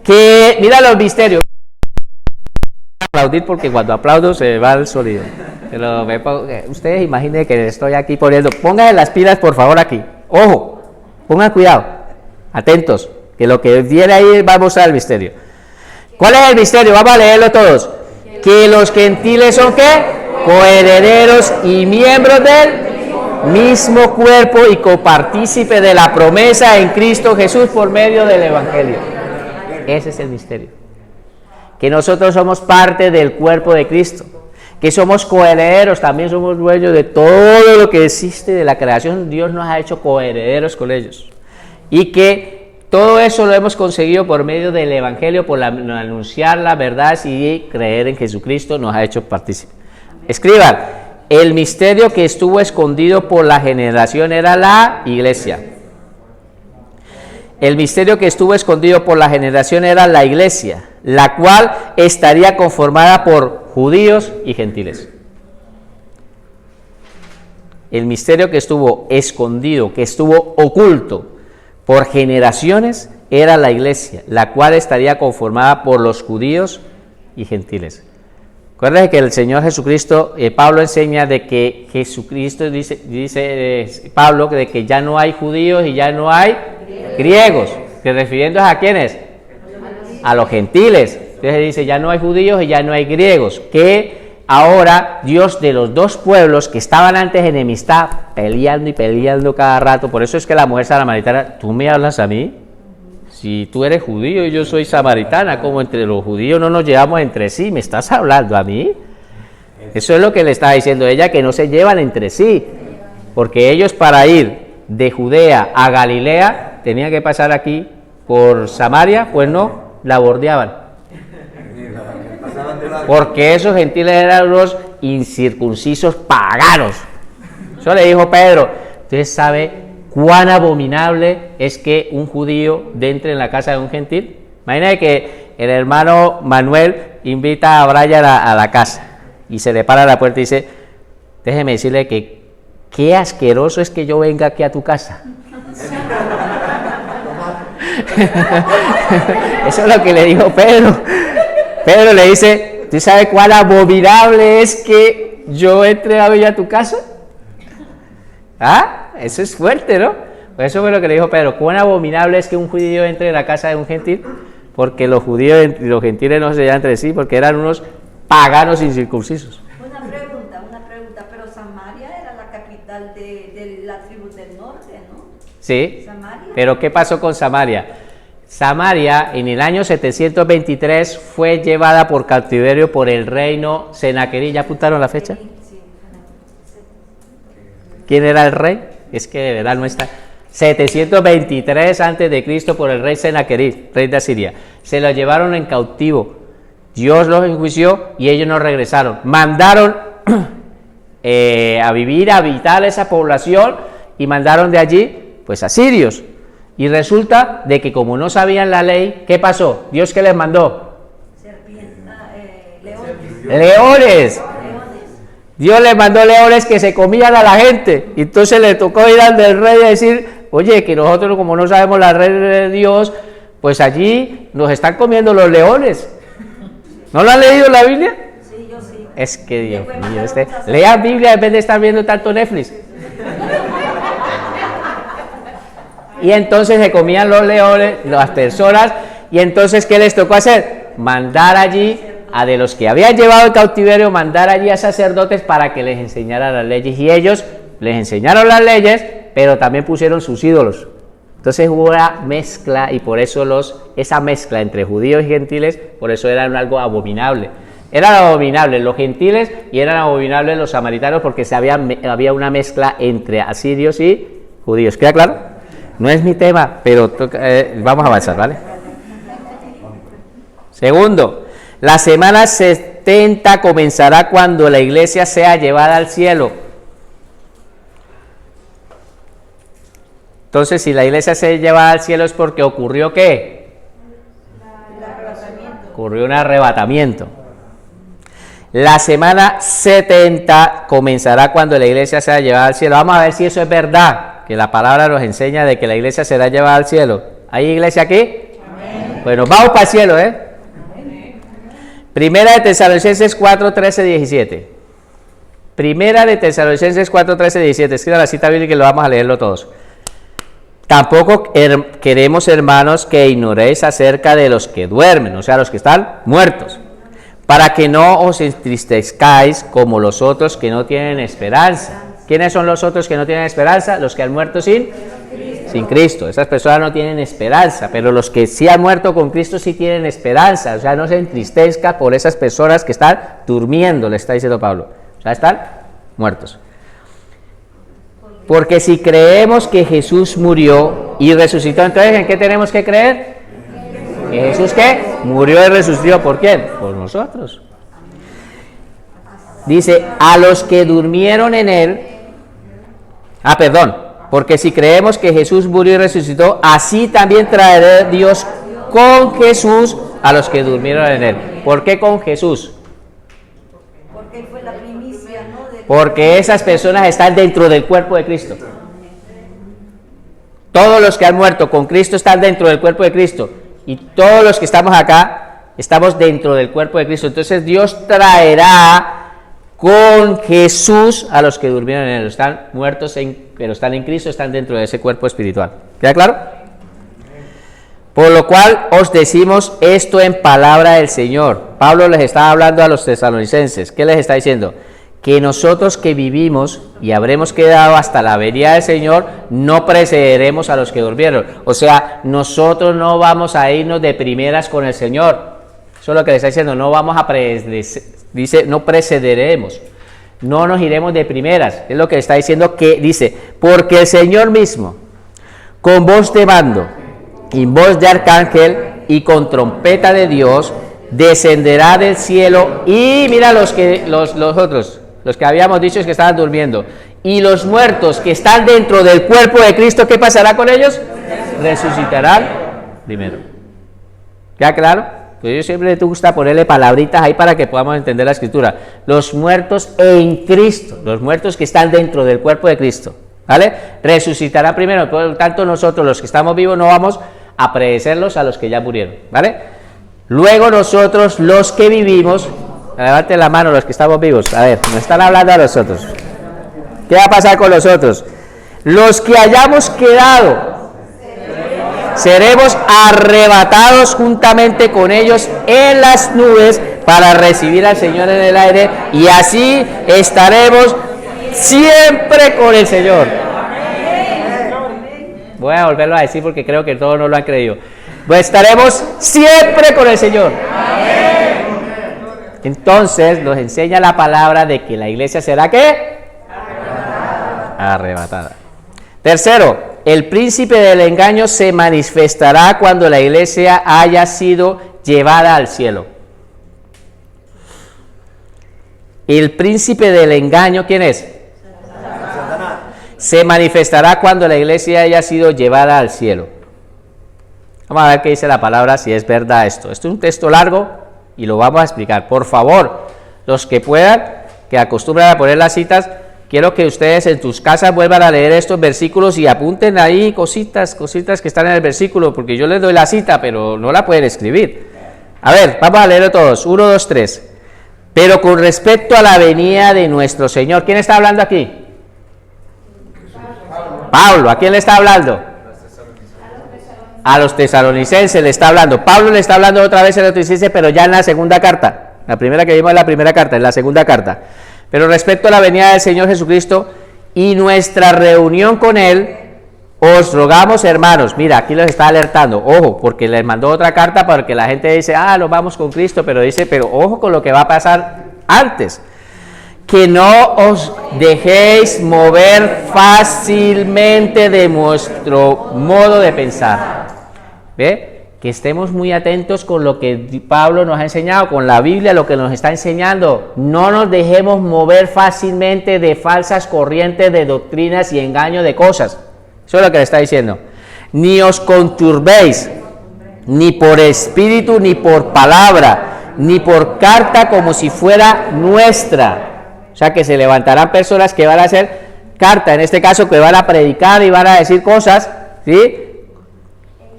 Que, mira los misterios. Aplaudir porque cuando aplaudo se va el sonido. Pero ustedes imaginen que estoy aquí poniendo. Pónganse las pilas por favor aquí. Ojo, pongan cuidado. Atentos. Que lo que viene ahí va a mostrar el misterio. ¿Cuál es el misterio? Vamos a leerlo todos. Que los gentiles son ¿qué? Coherederos y miembros del mismo cuerpo y copartícipe de la promesa en Cristo Jesús por medio del Evangelio. Ese es el misterio. Que nosotros somos parte del cuerpo de Cristo. Que somos coherederos, también somos dueños de todo lo que existe de la creación. Dios nos ha hecho coherederos con ellos. Y que todo eso lo hemos conseguido por medio del Evangelio, por anunciar la verdad y creer en Jesucristo nos ha hecho partícipes. Escriban, el misterio que estuvo escondido por la generación era la iglesia. El misterio que estuvo escondido por la generación era la iglesia, la cual estaría conformada por judíos y gentiles. El misterio que estuvo escondido, que estuvo oculto por generaciones, era la iglesia, la cual estaría conformada por los judíos y gentiles. Acuérdense que el Señor Jesucristo, Pablo enseña de que Jesucristo, dice Pablo, de que ya no hay judíos y ya no hay griegos, que refiriéndose a quiénes, a los gentiles. Entonces dice, ya no hay judíos y ya no hay griegos, que ahora Dios de los dos pueblos que estaban antes en enemistad, peleando y peleando cada rato, por eso es que la mujer samaritana, ¿tú me hablas a mí? Si tú eres judío y yo soy samaritana, como entre los judíos no nos llevamos entre sí, ¿me estás hablando a mí? Eso es lo que le estaba diciendo ella, que no se llevan entre sí, porque ellos para ir de Judea a Galilea tenían que pasar aquí por Samaria, pues no, la bordeaban. Porque esos gentiles eran unos incircuncisos paganos. Eso le dijo Pedro. Usted sabe cuán abominable es que un judío entre en la casa de un gentil. Imagínate que el hermano Manuel invita a Brian a la casa y se le para a la puerta y dice, déjeme decirle que qué asqueroso es que yo venga aquí a tu casa. Eso es lo que le dijo Pedro. Pedro le dice, ¿tú sabes cuán abominable es que yo entre a tu casa? ¿Ah? Eso es fuerte, ¿no? Pues eso fue lo que le dijo Pedro. ¿Cuán abominable es que un judío entre en la casa de un gentil? Porque los judíos y los gentiles no se llevan entre sí, porque eran unos paganos incircuncisos. Una pregunta, pero Samaria era la capital de la tribu del norte, ¿no? Sí, Samaria. pero ¿qué pasó con Samaria? Samaria en el año 723 fue llevada por cautiverio por el reino Senaquerib. ¿Ya apuntaron la fecha? ¿Quién era el rey? Es que de verdad no está. 723 antes de Cristo por el rey Senaquerib, rey de Asiria. Se lo llevaron en cautivo. Dios los enjuició y ellos no regresaron. Mandaron a vivir, a habitar esa población y mandaron de allí pues asirios. Y resulta de que como no sabían la ley, ¿qué pasó? ¿Dios qué les mandó? Leones. Dios les mandó leones que se comían a la gente. Y entonces le tocó ir al del rey y decir, oye, que nosotros como no sabemos la ley de Dios, pues allí nos están comiendo los leones. ¿No lo han leído la Biblia? Sí, yo sí. Es que Dios mío, lean Biblia en vez de estar viendo tanto Netflix. Y entonces se comían los leones, las personas, y entonces ¿qué les tocó hacer? Mandar allí a de los que habían llevado el cautiverio, mandar allí a sacerdotes para que les enseñaran las leyes, y ellos les enseñaron las leyes, pero también pusieron sus ídolos. Entonces hubo una mezcla, y por eso esa mezcla entre judíos y gentiles, por eso eran algo abominable. Eran abominables los gentiles y eran abominables los samaritanos, porque había una mezcla entre asirios y judíos. ¿Queda claro? No es mi tema, pero vamos a avanzar, ¿vale? Segundo, la semana 70 comenzará cuando la iglesia sea llevada al cielo. Entonces, si la iglesia se lleva al cielo es porque ocurrió ¿qué? Ocurrió un arrebatamiento. La semana 70 comenzará cuando la iglesia sea llevada al cielo. Vamos a ver si eso es verdad, que la palabra nos enseña de que la iglesia será llevada al cielo. ¿Hay iglesia aquí? Amén. Bueno, vamos para el cielo, ¿eh? Amén. Primera de Tesalonicenses 4, 13, 17. Primera de Tesalonicenses 4, 13, 17. Escriba la cita bíblica y lo vamos a leerlo todos. Tampoco queremos, hermanos, que ignoréis acerca de los que duermen, o sea, los que están muertos, para que no os entristezcáis como los otros que no tienen esperanza. ¿Quiénes son los otros que no tienen esperanza? Los que han muerto sin Cristo. Esas personas no tienen esperanza, pero los que sí han muerto con Cristo sí tienen esperanza. O sea, no se entristezca por esas personas que están durmiendo, le está diciendo Pablo. O sea, están muertos. Porque si creemos que Jesús murió y resucitó, entonces ¿en qué tenemos que creer? ¿Que Jesús qué? Murió y resucitó. ¿Por quién? Por nosotros. Dice, a los que durmieron en él. Porque si creemos que Jesús murió y resucitó, así también traerá Dios con Jesús a los que durmieron en él. ¿Por qué con Jesús? Porque fue la primicia, ¿no? Porque esas personas están dentro del cuerpo de Cristo. Todos los que han muerto con Cristo están dentro del cuerpo de Cristo. Y todos los que estamos acá estamos dentro del cuerpo de Cristo. Entonces Dios traerá con Jesús a los que durmieron en él. Están muertos, pero están en Cristo, están dentro de ese cuerpo espiritual. ¿Queda claro? Por lo cual os decimos esto en palabra del Señor. Pablo les está hablando a los tesalonicenses. ¿Qué les está diciendo? Que nosotros que vivimos y habremos quedado hasta la venida del Señor, no precederemos a los que durmieron. O sea, nosotros no vamos a irnos de primeras con el Señor. Eso es lo que le está diciendo, no vamos a dice, no precederemos, no nos iremos de primeras. Es lo que está diciendo, que dice, porque el Señor mismo, con voz de mando, y voz de arcángel, y con trompeta de Dios, descenderá del cielo, y mira los otros, los que habíamos dicho que estaban durmiendo, y los muertos que están dentro del cuerpo de Cristo, ¿qué pasará con ellos? Resucitarán primero. ¿Queda claro? Pues yo siempre te gusta ponerle palabritas ahí para que podamos entender la escritura. Los muertos en Cristo, los muertos que están dentro del cuerpo de Cristo, ¿vale? Resucitará primero. Por lo tanto, nosotros los que estamos vivos no vamos a precederlos a los que ya murieron, ¿vale? Luego nosotros los que vivimos, levanten la mano los que estamos vivos, a ver, nos están hablando a nosotros. ¿Qué va a pasar con nosotros? Los que hayamos quedado, seremos arrebatados juntamente con ellos en las nubes para recibir al Señor en el aire, y así estaremos siempre con el Señor. Voy a volverlo a decir porque creo que todos no lo han creído. Pues estaremos siempre con el Señor. Entonces nos enseña la palabra de que la iglesia será ¿qué? Arrebatada. Tercero, el príncipe del engaño se manifestará cuando la iglesia haya sido llevada al cielo. El príncipe del engaño, ¿quién es? Satanás. Se manifestará cuando la iglesia haya sido llevada al cielo. Vamos a ver qué dice la palabra, si es verdad esto. Esto es un texto largo y lo vamos a explicar. Por favor, los que puedan, que acostumbran a poner las citas, quiero que ustedes en tus casas vuelvan a leer estos versículos y apunten ahí cositas que están en el versículo, porque yo les doy la cita, pero no la pueden escribir. A ver, vamos a leerlo todos. 1, 2, 3. Pero con respecto a la venida de nuestro Señor, ¿quién está hablando aquí? Pablo. ¿A quién le está hablando? A los tesalonicenses le está hablando. Pablo le está hablando otra vez a los tesalonicenses, pero ya en la segunda carta. La primera que vimos es la primera carta, en la segunda carta. Pero respecto a la venida del Señor Jesucristo y nuestra reunión con Él, os rogamos, hermanos. Mira, aquí los está alertando. Ojo, porque les mandó otra carta para que la gente dice, nos vamos con Cristo, pero dice, pero ojo con lo que va a pasar antes. Que no os dejéis mover fácilmente de vuestro modo de pensar. ¿Ve? Que estemos muy atentos con lo que Pablo nos ha enseñado, con la Biblia, lo que nos está enseñando. No nos dejemos mover fácilmente de falsas corrientes de doctrinas y engaño de cosas. Eso es lo que le está diciendo. Ni os conturbéis, ni por espíritu, ni por palabra, ni por carta como si fuera nuestra. O sea que se levantarán personas que van a hacer carta, en este caso que van a predicar y van a decir cosas, ¿sí?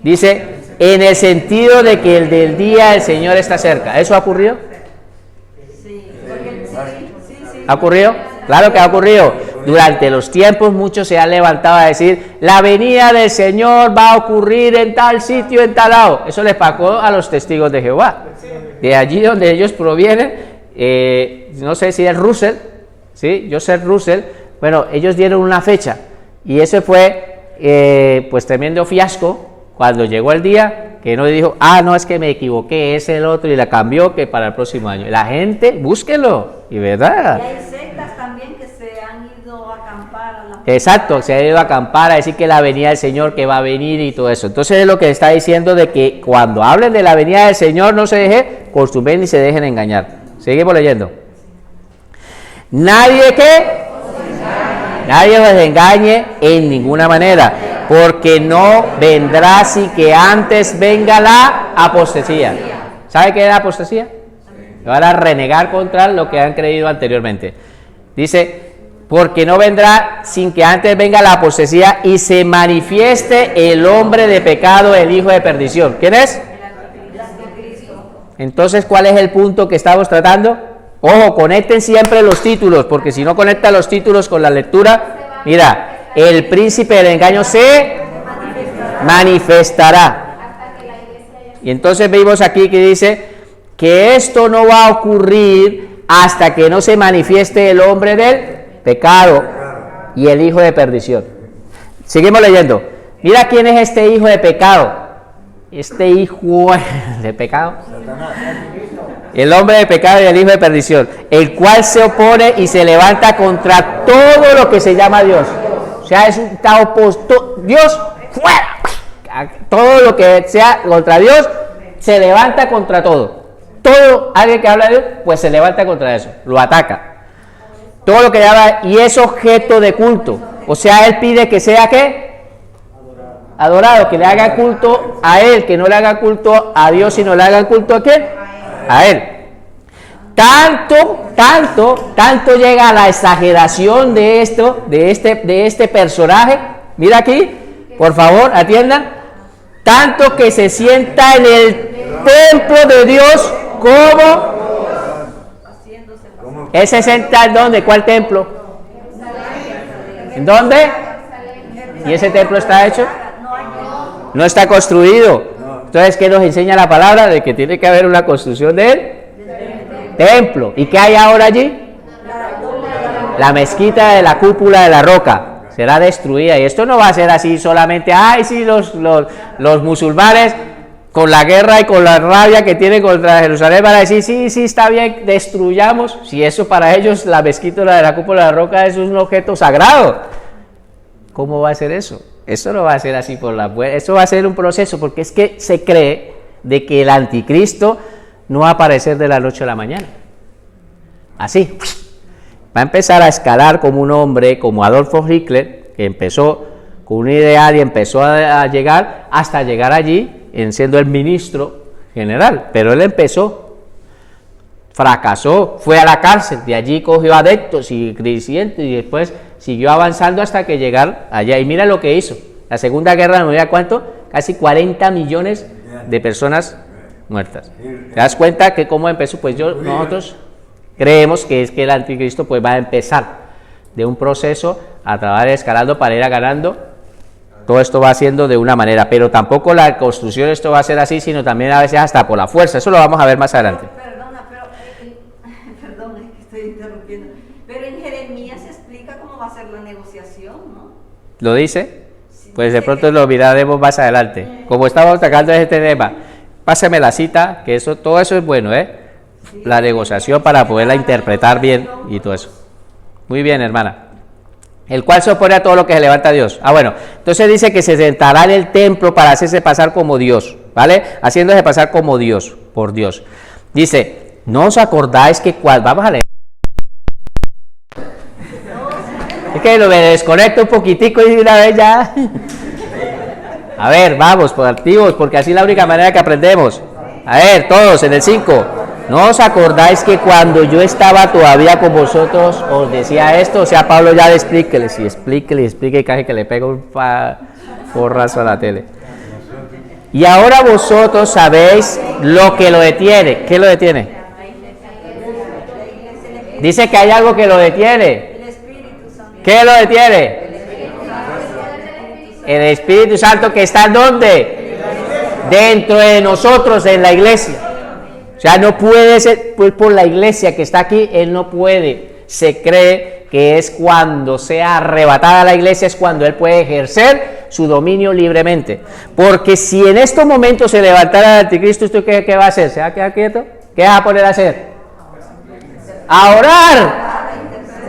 Dice, en el sentido de que el del día del Señor está cerca. ¿Eso ha ocurrido? Sí. ¿Ha ocurrido? Claro que ha ocurrido. Durante los tiempos muchos se han levantado a decir, la venida del Señor va a ocurrir en tal sitio, en tal lado. Eso les pasó a los testigos de Jehová. De allí donde ellos provienen, no sé si es Russell, ¿sí? Joseph Russell. Bueno, ellos dieron una fecha y ese fue pues tremendo fiasco cuando llegó el día que no dijo, no, es que me equivoqué, es el otro y la cambió que para el próximo año. La gente, búsquenlo, y verdad. Y hay sectas también que se han ido a acampar a la... Exacto, se ha ido a acampar a decir que la venida del Señor, que va a venir y todo eso. Entonces es lo que está diciendo de que cuando hablen de la venida del Señor no se deje consumir ni se dejen engañar. Seguimos leyendo. Nadie os engañe en ninguna manera, porque no vendrá si que antes venga la apostasía. ¿Sabe qué es la apostasía? Van a renegar contra lo que han creído anteriormente. Dice, porque no vendrá sin que antes venga la apostasía y se manifieste el hombre de pecado, el hijo de perdición. ¿Quién es? Entonces, ¿cuál es el punto que estamos tratando? Ojo, conecten siempre los títulos, porque si no conectan los títulos con la lectura, mira, el príncipe del engaño se manifestará. Y entonces vimos aquí que dice que esto no va a ocurrir hasta que no se manifieste el hombre del pecado y el hijo de perdición. Seguimos leyendo. Mira quién es este hijo de pecado. Este hijo de pecado. El hombre de pecado y el hijo de perdición, el cual se opone y se levanta contra todo lo que se llama Dios. O sea, está opuesto. Dios, fuera. Todo lo que sea contra Dios se levanta contra todo. Todo, alguien que habla de Dios, pues se levanta contra eso, lo ataca. Todo lo que habla y es objeto de culto. O sea, él pide que sea ¿qué? Adorado, que le haga culto a él, que no le haga culto a Dios, sino le haga culto a quién? A él. Tanto llega a la exageración de esto, de este personaje. Mira aquí, por favor, atiendan. Tanto que se sienta en el templo de Dios como... ¿Él se sienta en dónde? ¿Cuál templo? ¿En dónde? ¿Y ese templo está hecho? No está construido. Entonces, ¿qué nos enseña la palabra? De que tiene que haber una construcción del templo. ¿Y qué hay ahora allí? La mezquita de la cúpula de la roca será destruida. Y esto no va a ser así solamente, sí, los musulmanes con la guerra y con la rabia que tiene contra Jerusalén, van a decir, sí, sí, está bien, destruyamos. Si eso para ellos, la mezquita de la cúpula de la roca es un objeto sagrado. ¿Cómo va a ser eso? Eso no va a ser así por la puerta, eso va a ser un proceso, porque es que se cree de que el anticristo no va a aparecer de la noche a la mañana. Así, va a empezar a escalar como un hombre, como Adolfo Hitler, que empezó con una idea y empezó a llegar hasta llegar allí, en siendo el ministro general, pero él empezó, fracasó, fue a la cárcel, de allí cogió adeptos y creyentes y después siguió avanzando hasta que llegar allá. Y mira lo que hizo, la Segunda Guerra Mundial, ¿cuánto? Casi 40 millones de personas muertas. ¿Te das cuenta que cómo empezó? Pues nosotros creemos que es que el anticristo pues va a empezar de un proceso a trabajar escalando para ir ganando. Todo esto va haciendo de una manera, pero tampoco la construcción esto va a ser así, sino también a veces hasta por la fuerza. Eso lo vamos a ver más adelante. Perdona, perdón, es que estoy interrumpiendo. Pero en Jeremías se explica cómo va a ser la negociación, ¿no? ¿Lo dice? Sí. Pues de pronto lo miraremos más adelante. Como estamos sacando este tema, pásame la cita, que eso, todo eso es bueno, la negociación para poderla interpretar bien y todo eso. Muy bien, hermana. El cual se opone a todo lo que se levanta a Dios. Bueno, entonces dice que se sentará en el templo para hacerse pasar como Dios, ¿vale? Haciéndose pasar como Dios, por Dios. Dice, ¿no os acordáis que cuál? Vamos a leer. Es que lo me desconecto un poquitico y de una vez ya. A ver, vamos, por activos, porque así es la única manera que aprendemos. A ver, todos en el 5. ¿No os acordáis que cuando yo estaba todavía con vosotros os decía esto? O sea, Pablo ya explíquele y casi que le pega un porrazo a la tele. Y ahora vosotros sabéis lo que lo detiene. ¿Qué lo detiene? Dice que hay algo que lo detiene. ¿Qué lo detiene? El Espíritu Santo que está ¿dónde? Dentro de nosotros, en la iglesia. O sea, no puede ser pues, por la iglesia que está aquí, él no puede. Se cree que es cuando sea arrebatada la iglesia, es cuando él puede ejercer su dominio libremente. Porque si en estos momentos se levantara el anticristo, ¿usted qué va a hacer? ¿Se va a quedar quieto? ¿Qué va a poner a hacer? ¡A orar!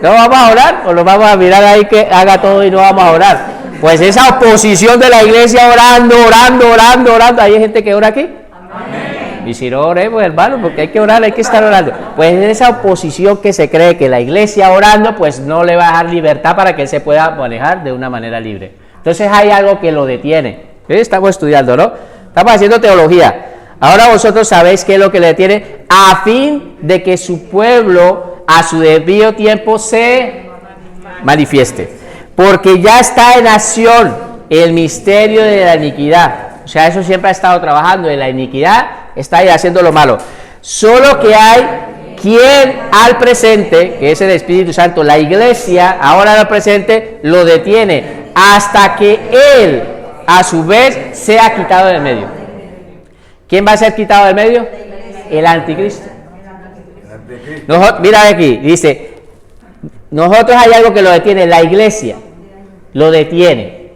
¿No vamos a orar? ¿O lo vamos a mirar ahí que haga todo y no vamos a orar? Pues esa oposición de la iglesia orando. ¿Hay gente que ora aquí? Y si no oremos, hermano, porque hay que orar, hay que estar orando. Pues en esa oposición que se cree que la iglesia orando, pues no le va a dar libertad para que él se pueda manejar de una manera libre. Entonces hay algo que lo detiene. Estamos estudiando, ¿no? Estamos haciendo teología. Ahora vosotros sabéis qué es lo que le detiene, a fin de que su pueblo a su debido tiempo se manifieste. Porque ya está en acción el misterio de la iniquidad. O sea, eso siempre ha estado trabajando en la iniquidad. Está ahí haciendo lo malo. Solo que hay quien al presente, que es el Espíritu Santo, la iglesia, ahora al presente, lo detiene hasta que él, a su vez, sea quitado del medio. ¿Quién va a ser quitado del medio? El anticristo. Mira aquí, dice, nosotros hay algo que lo detiene, la iglesia lo detiene,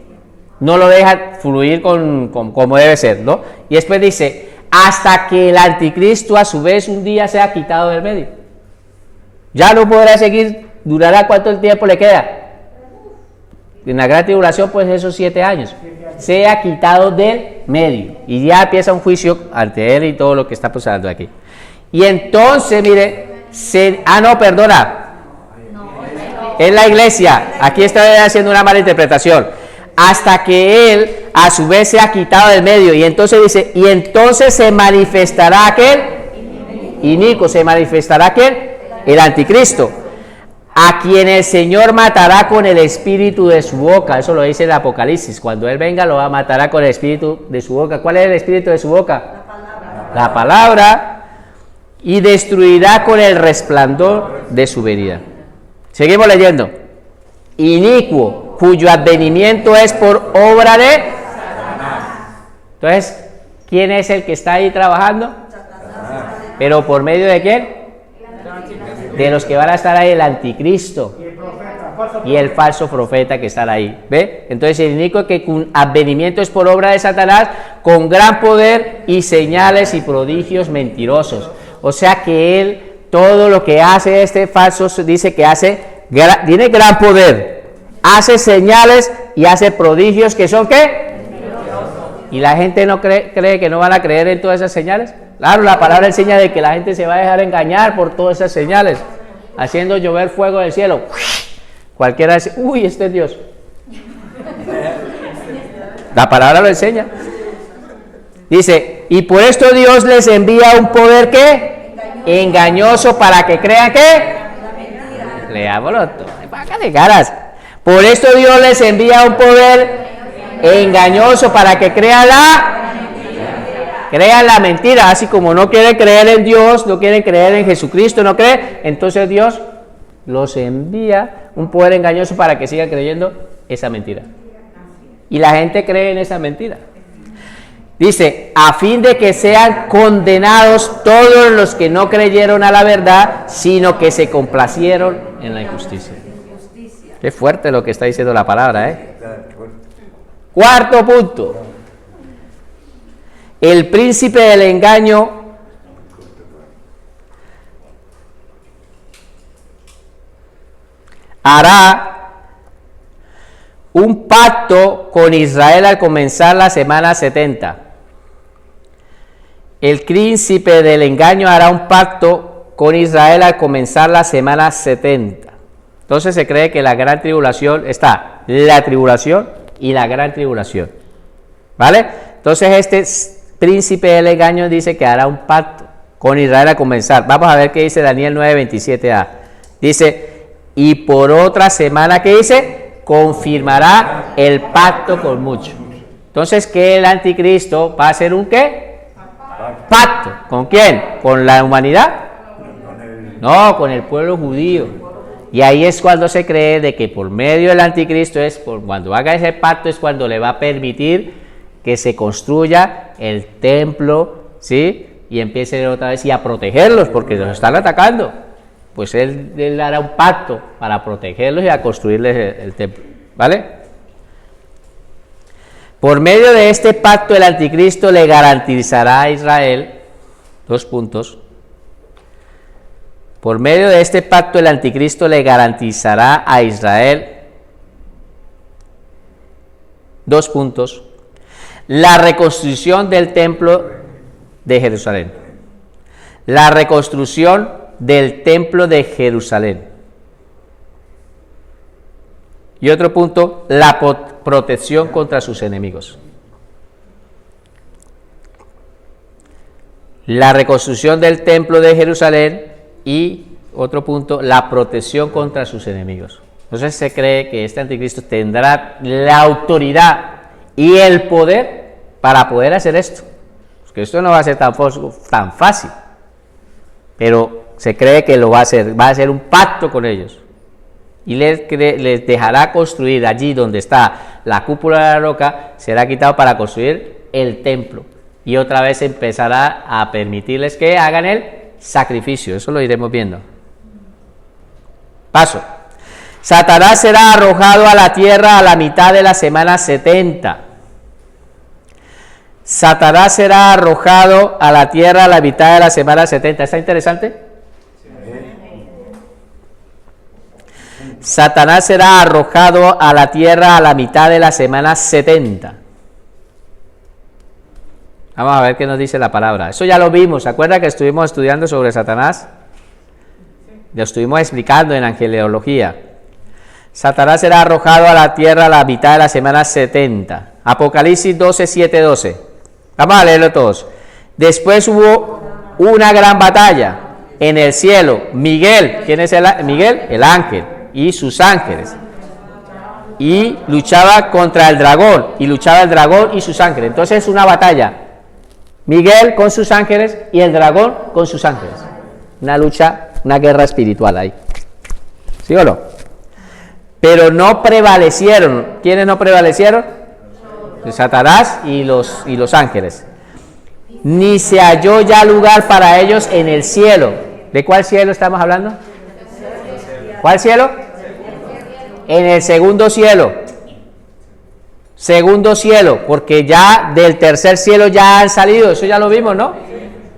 no lo deja fluir como debe ser, ¿no? Y después dice, hasta que el anticristo a su vez un día sea quitado del medio. Ya no podrá seguir, durará cuánto tiempo le queda. En la gran tribulación, pues esos 7 años. Sea quitado del medio. Y ya empieza un juicio ante él y todo lo que está pasando aquí. Y entonces, mire, es la iglesia. Aquí está haciendo una mala interpretación. Hasta que él a su vez sea quitado del medio. Y entonces dice, y entonces se manifestará aquel inicuo, se manifestará aquel, el anticristo, a quien el Señor matará con el espíritu de su boca. Eso lo dice el Apocalipsis. Cuando él venga lo matará con el espíritu de su boca. ¿Cuál es el espíritu de su boca? La palabra. Y destruirá con el resplandor de su venida. Seguimos leyendo. Inicuo, cuyo advenimiento es por obra de Satanás. Entonces, ¿quién es el que está ahí trabajando? Satanás. ¿Pero por medio de quién? De los que van a estar ahí, el anticristo. y el falso profeta que está ahí. ¿Ve? Entonces el inicuo que con advenimiento es por obra de Satanás, con gran poder y señales y prodigios mentirosos. O sea que él, todo lo que hace este falso, dice que tiene gran poder, hace señales y hace prodigios que son ¿qué? Y la gente no cree que no van a creer en todas esas señales. Claro, la palabra enseña de que la gente se va a dejar engañar por todas esas señales, haciendo llover fuego del cielo. Cualquiera dice, uy, este es Dios. La palabra lo enseña. Dice, y por esto Dios les envía un poder ¿qué? Engañoso para que crean ¿qué? Leámoslo todo. Págale caras. Por esto Dios les envía un poder engañoso para que crean la mentira, así como no quieren creer en Dios, no quieren creer en Jesucristo, no creen, entonces Dios los envía un poder engañoso para que sigan creyendo esa mentira. Y la gente cree en esa mentira. Dice, a fin de que sean condenados todos los que no creyeron a la verdad, sino que se complacieron en la injusticia. Qué fuerte lo que está diciendo la palabra, ¿eh? Cuarto punto. El príncipe del engaño hará un pacto con Israel al comenzar la semana 70. El príncipe del engaño hará un pacto con Israel al comenzar la semana 70. Entonces se cree que la gran tribulación está la tribulación y la gran tribulación, ¿vale? Entonces este príncipe del engaño dice que hará un pacto con Israel a comenzar. Vamos a ver qué dice Daniel 9:27a. Dice, y por otra semana, ¿qué dice? Confirmará el pacto con muchos. Entonces, ¿qué el anticristo va a hacer un qué? Pacto. ¿Con quién? ¿Con la humanidad? No, con el pueblo judío. Y ahí es cuando se cree de que por medio del anticristo cuando haga ese pacto es cuando le va a permitir que se construya el templo, ¿sí? Y empiece otra vez y a protegerlos porque los están atacando. Pues él hará un pacto para protegerlos y a construirles el templo, ¿vale? Por medio de este pacto el anticristo le garantizará a Israel, 2 puntos. Por medio de este pacto el anticristo le garantizará a Israel 2 puntos. La reconstrucción del templo de Jerusalén. La reconstrucción del templo de Jerusalén. Y otro punto, la protección contra sus enemigos. La reconstrucción del templo de Jerusalén. Y otro punto, la protección contra sus enemigos. Entonces se cree que este anticristo tendrá la autoridad y el poder para poder hacer esto. Porque esto no va a ser tan fácil. Pero se cree que lo va a hacer. Va a hacer un pacto con ellos. Y les dejará construir allí donde está la cúpula de la roca, será quitado para construir el templo. Y otra vez empezará a permitirles que hagan el sacrificio, eso lo iremos viendo. Paso. Satanás será arrojado a la tierra a la mitad de la semana 70. Satanás será arrojado a la tierra a la mitad de la semana 70. ¿Está interesante? Satanás será arrojado a la tierra a la mitad de la semana 70. Vamos a ver qué nos dice la palabra. Eso ya lo vimos. ¿Se acuerdan que estuvimos estudiando sobre Satanás? Lo estuvimos explicando en angeleología. Satanás será arrojado a la tierra a la mitad de la semana 70. Apocalipsis 12, 7, 12. Vamos a leerlo todos. Después hubo una gran batalla en el cielo. Miguel, ¿quién es Miguel? El ángel y sus ángeles. Y luchaba contra el dragón. Y luchaba el dragón y sus ángeles. Entonces es una batalla. Miguel con sus ángeles y el dragón con sus ángeles. Una lucha, una guerra espiritual ahí. ¿Sí o no? Pero no prevalecieron. ¿Quiénes no prevalecieron? Satanás y los ángeles. Ni se halló ya lugar para ellos en el cielo. ¿De cuál cielo estamos hablando? ¿Cuál cielo? En el segundo cielo. Segundo cielo, porque ya del tercer cielo ya han salido, eso ya lo vimos, ¿no?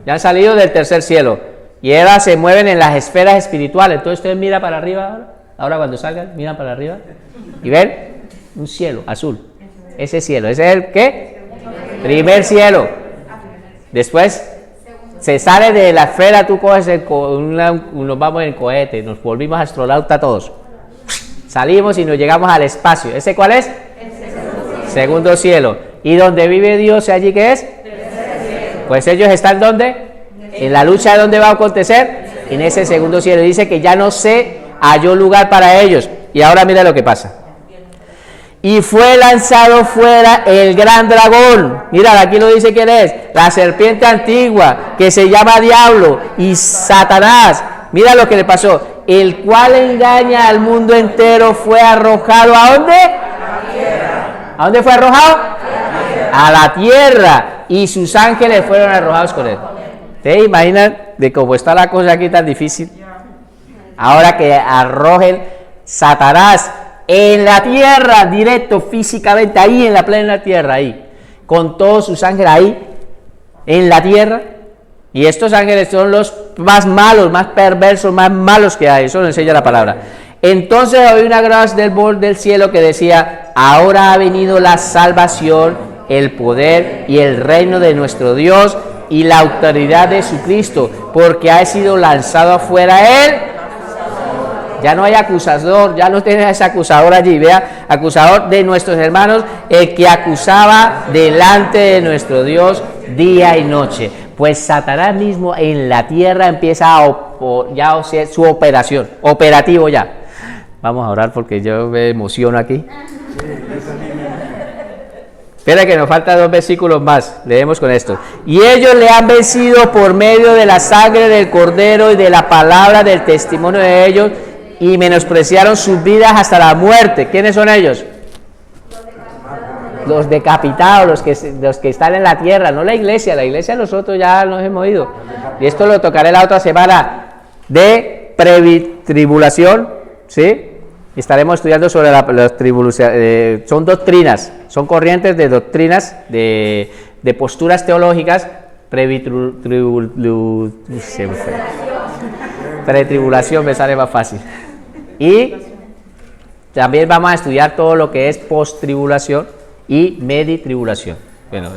Ya han salido del tercer cielo. Y ahora se mueven en las esferas espirituales. Entonces ustedes miran para arriba ahora. Ahora cuando salgan, miran para arriba. Y ven un cielo azul. Ese cielo, ¿ese es el qué? Primer cielo. Después se sale de la esfera, tú coges nos vamos en cohete, nos volvimos astronautas todos. Salimos y nos llegamos al espacio. ¿Ese cuál es? Segundo cielo. ¿Y donde vive Dios allí qué es? Pues ellos están ¿dónde? En la lucha de dónde va a acontecer, en ese segundo cielo. Dice que ya no se halló lugar para ellos. Y ahora mira lo que pasa. Y fue lanzado fuera el gran dragón. Mira, aquí lo dice quién es. La serpiente antigua, que se llama Diablo y Satanás. Mira lo que le pasó. El cual engaña al mundo entero, fue arrojado ¿a dónde? ¿A dónde fue arrojado? A la tierra. Y sus ángeles fueron arrojados con él. ¿Te imaginan de cómo está la cosa aquí tan difícil? Ahora que arrojen Satanás en la tierra, directo, físicamente, ahí en la plena tierra, ahí, con todos sus ángeles ahí, en la tierra. Y estos ángeles son los más malos, más perversos, más malos que hay. Eso lo enseña la palabra. Entonces oí una voz del cielo que decía: ahora ha venido la salvación, el poder y el reino de nuestro Dios y la autoridad de su Cristo, porque ha sido lanzado afuera él. Ya no hay acusador, ya no tiene ese acusador allí, vea, acusador de nuestros hermanos, el que acusaba delante de nuestro Dios día y noche. Pues Satanás mismo en la tierra empieza ya su operación, operativo ya. Vamos a orar porque yo me emociono aquí. Espera que nos faltan 2 versículos más, leemos con esto. Y ellos le han vencido por medio de la sangre del Cordero y de la palabra del testimonio de ellos, y menospreciaron sus vidas hasta la muerte. ¿Quiénes son ellos? Los decapitados, los que están en la tierra, no la iglesia nosotros ya nos hemos ido. Y esto lo tocaré la otra semana, de pretribulación, ¿sí? Estaremos estudiando sobre las tribulaciones. Son doctrinas, son corrientes de doctrinas, de posturas teológicas, pretribulación me sale más fácil. Y también vamos a estudiar todo lo que es post-tribulación y medi-tribulación. Bueno,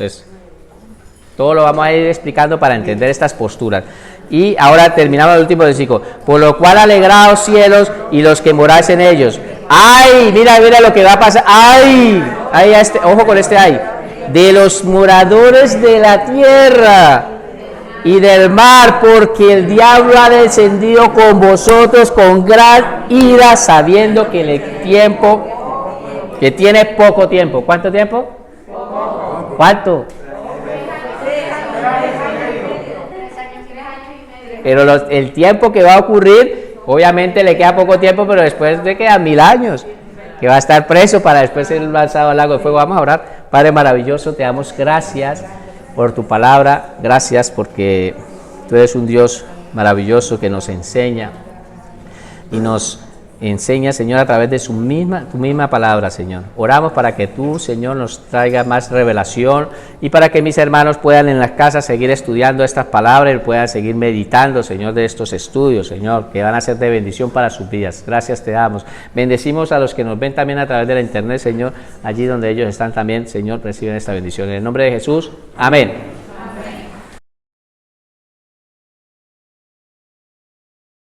todo lo vamos a ir explicando para entender estas posturas. Y ahora terminamos el último versículo. Por lo cual alegraos cielos y los que moráis en ellos. ¡Ay! Mira lo que va a pasar. ¡Ay! ¡Ay! Ojo con este ¡ay! De los moradores de la tierra y del mar, porque el diablo ha descendido con vosotros con gran ira, sabiendo que el tiempo, que tiene poco tiempo. ¿Cuánto tiempo? ¿Cuánto? Pero el tiempo que va a ocurrir, obviamente le queda poco tiempo, pero después le quedan 1000 años, que va a estar preso para después ser lanzado al lago de fuego. Vamos a orar. Padre maravilloso, te damos gracias por tu palabra, gracias porque tú eres un Dios maravilloso que nos enseña y nos enseña, Señor, a través de tu misma palabra, Señor. Oramos para que tú, Señor, nos traiga más revelación y para que mis hermanos puedan en las casas seguir estudiando estas palabras y puedan seguir meditando, Señor, de estos estudios, Señor, que van a ser de bendición para sus vidas. Gracias te damos. Bendecimos a los que nos ven también a través de la internet, Señor, allí donde ellos están también, Señor, reciben esta bendición. En el nombre de Jesús, amén.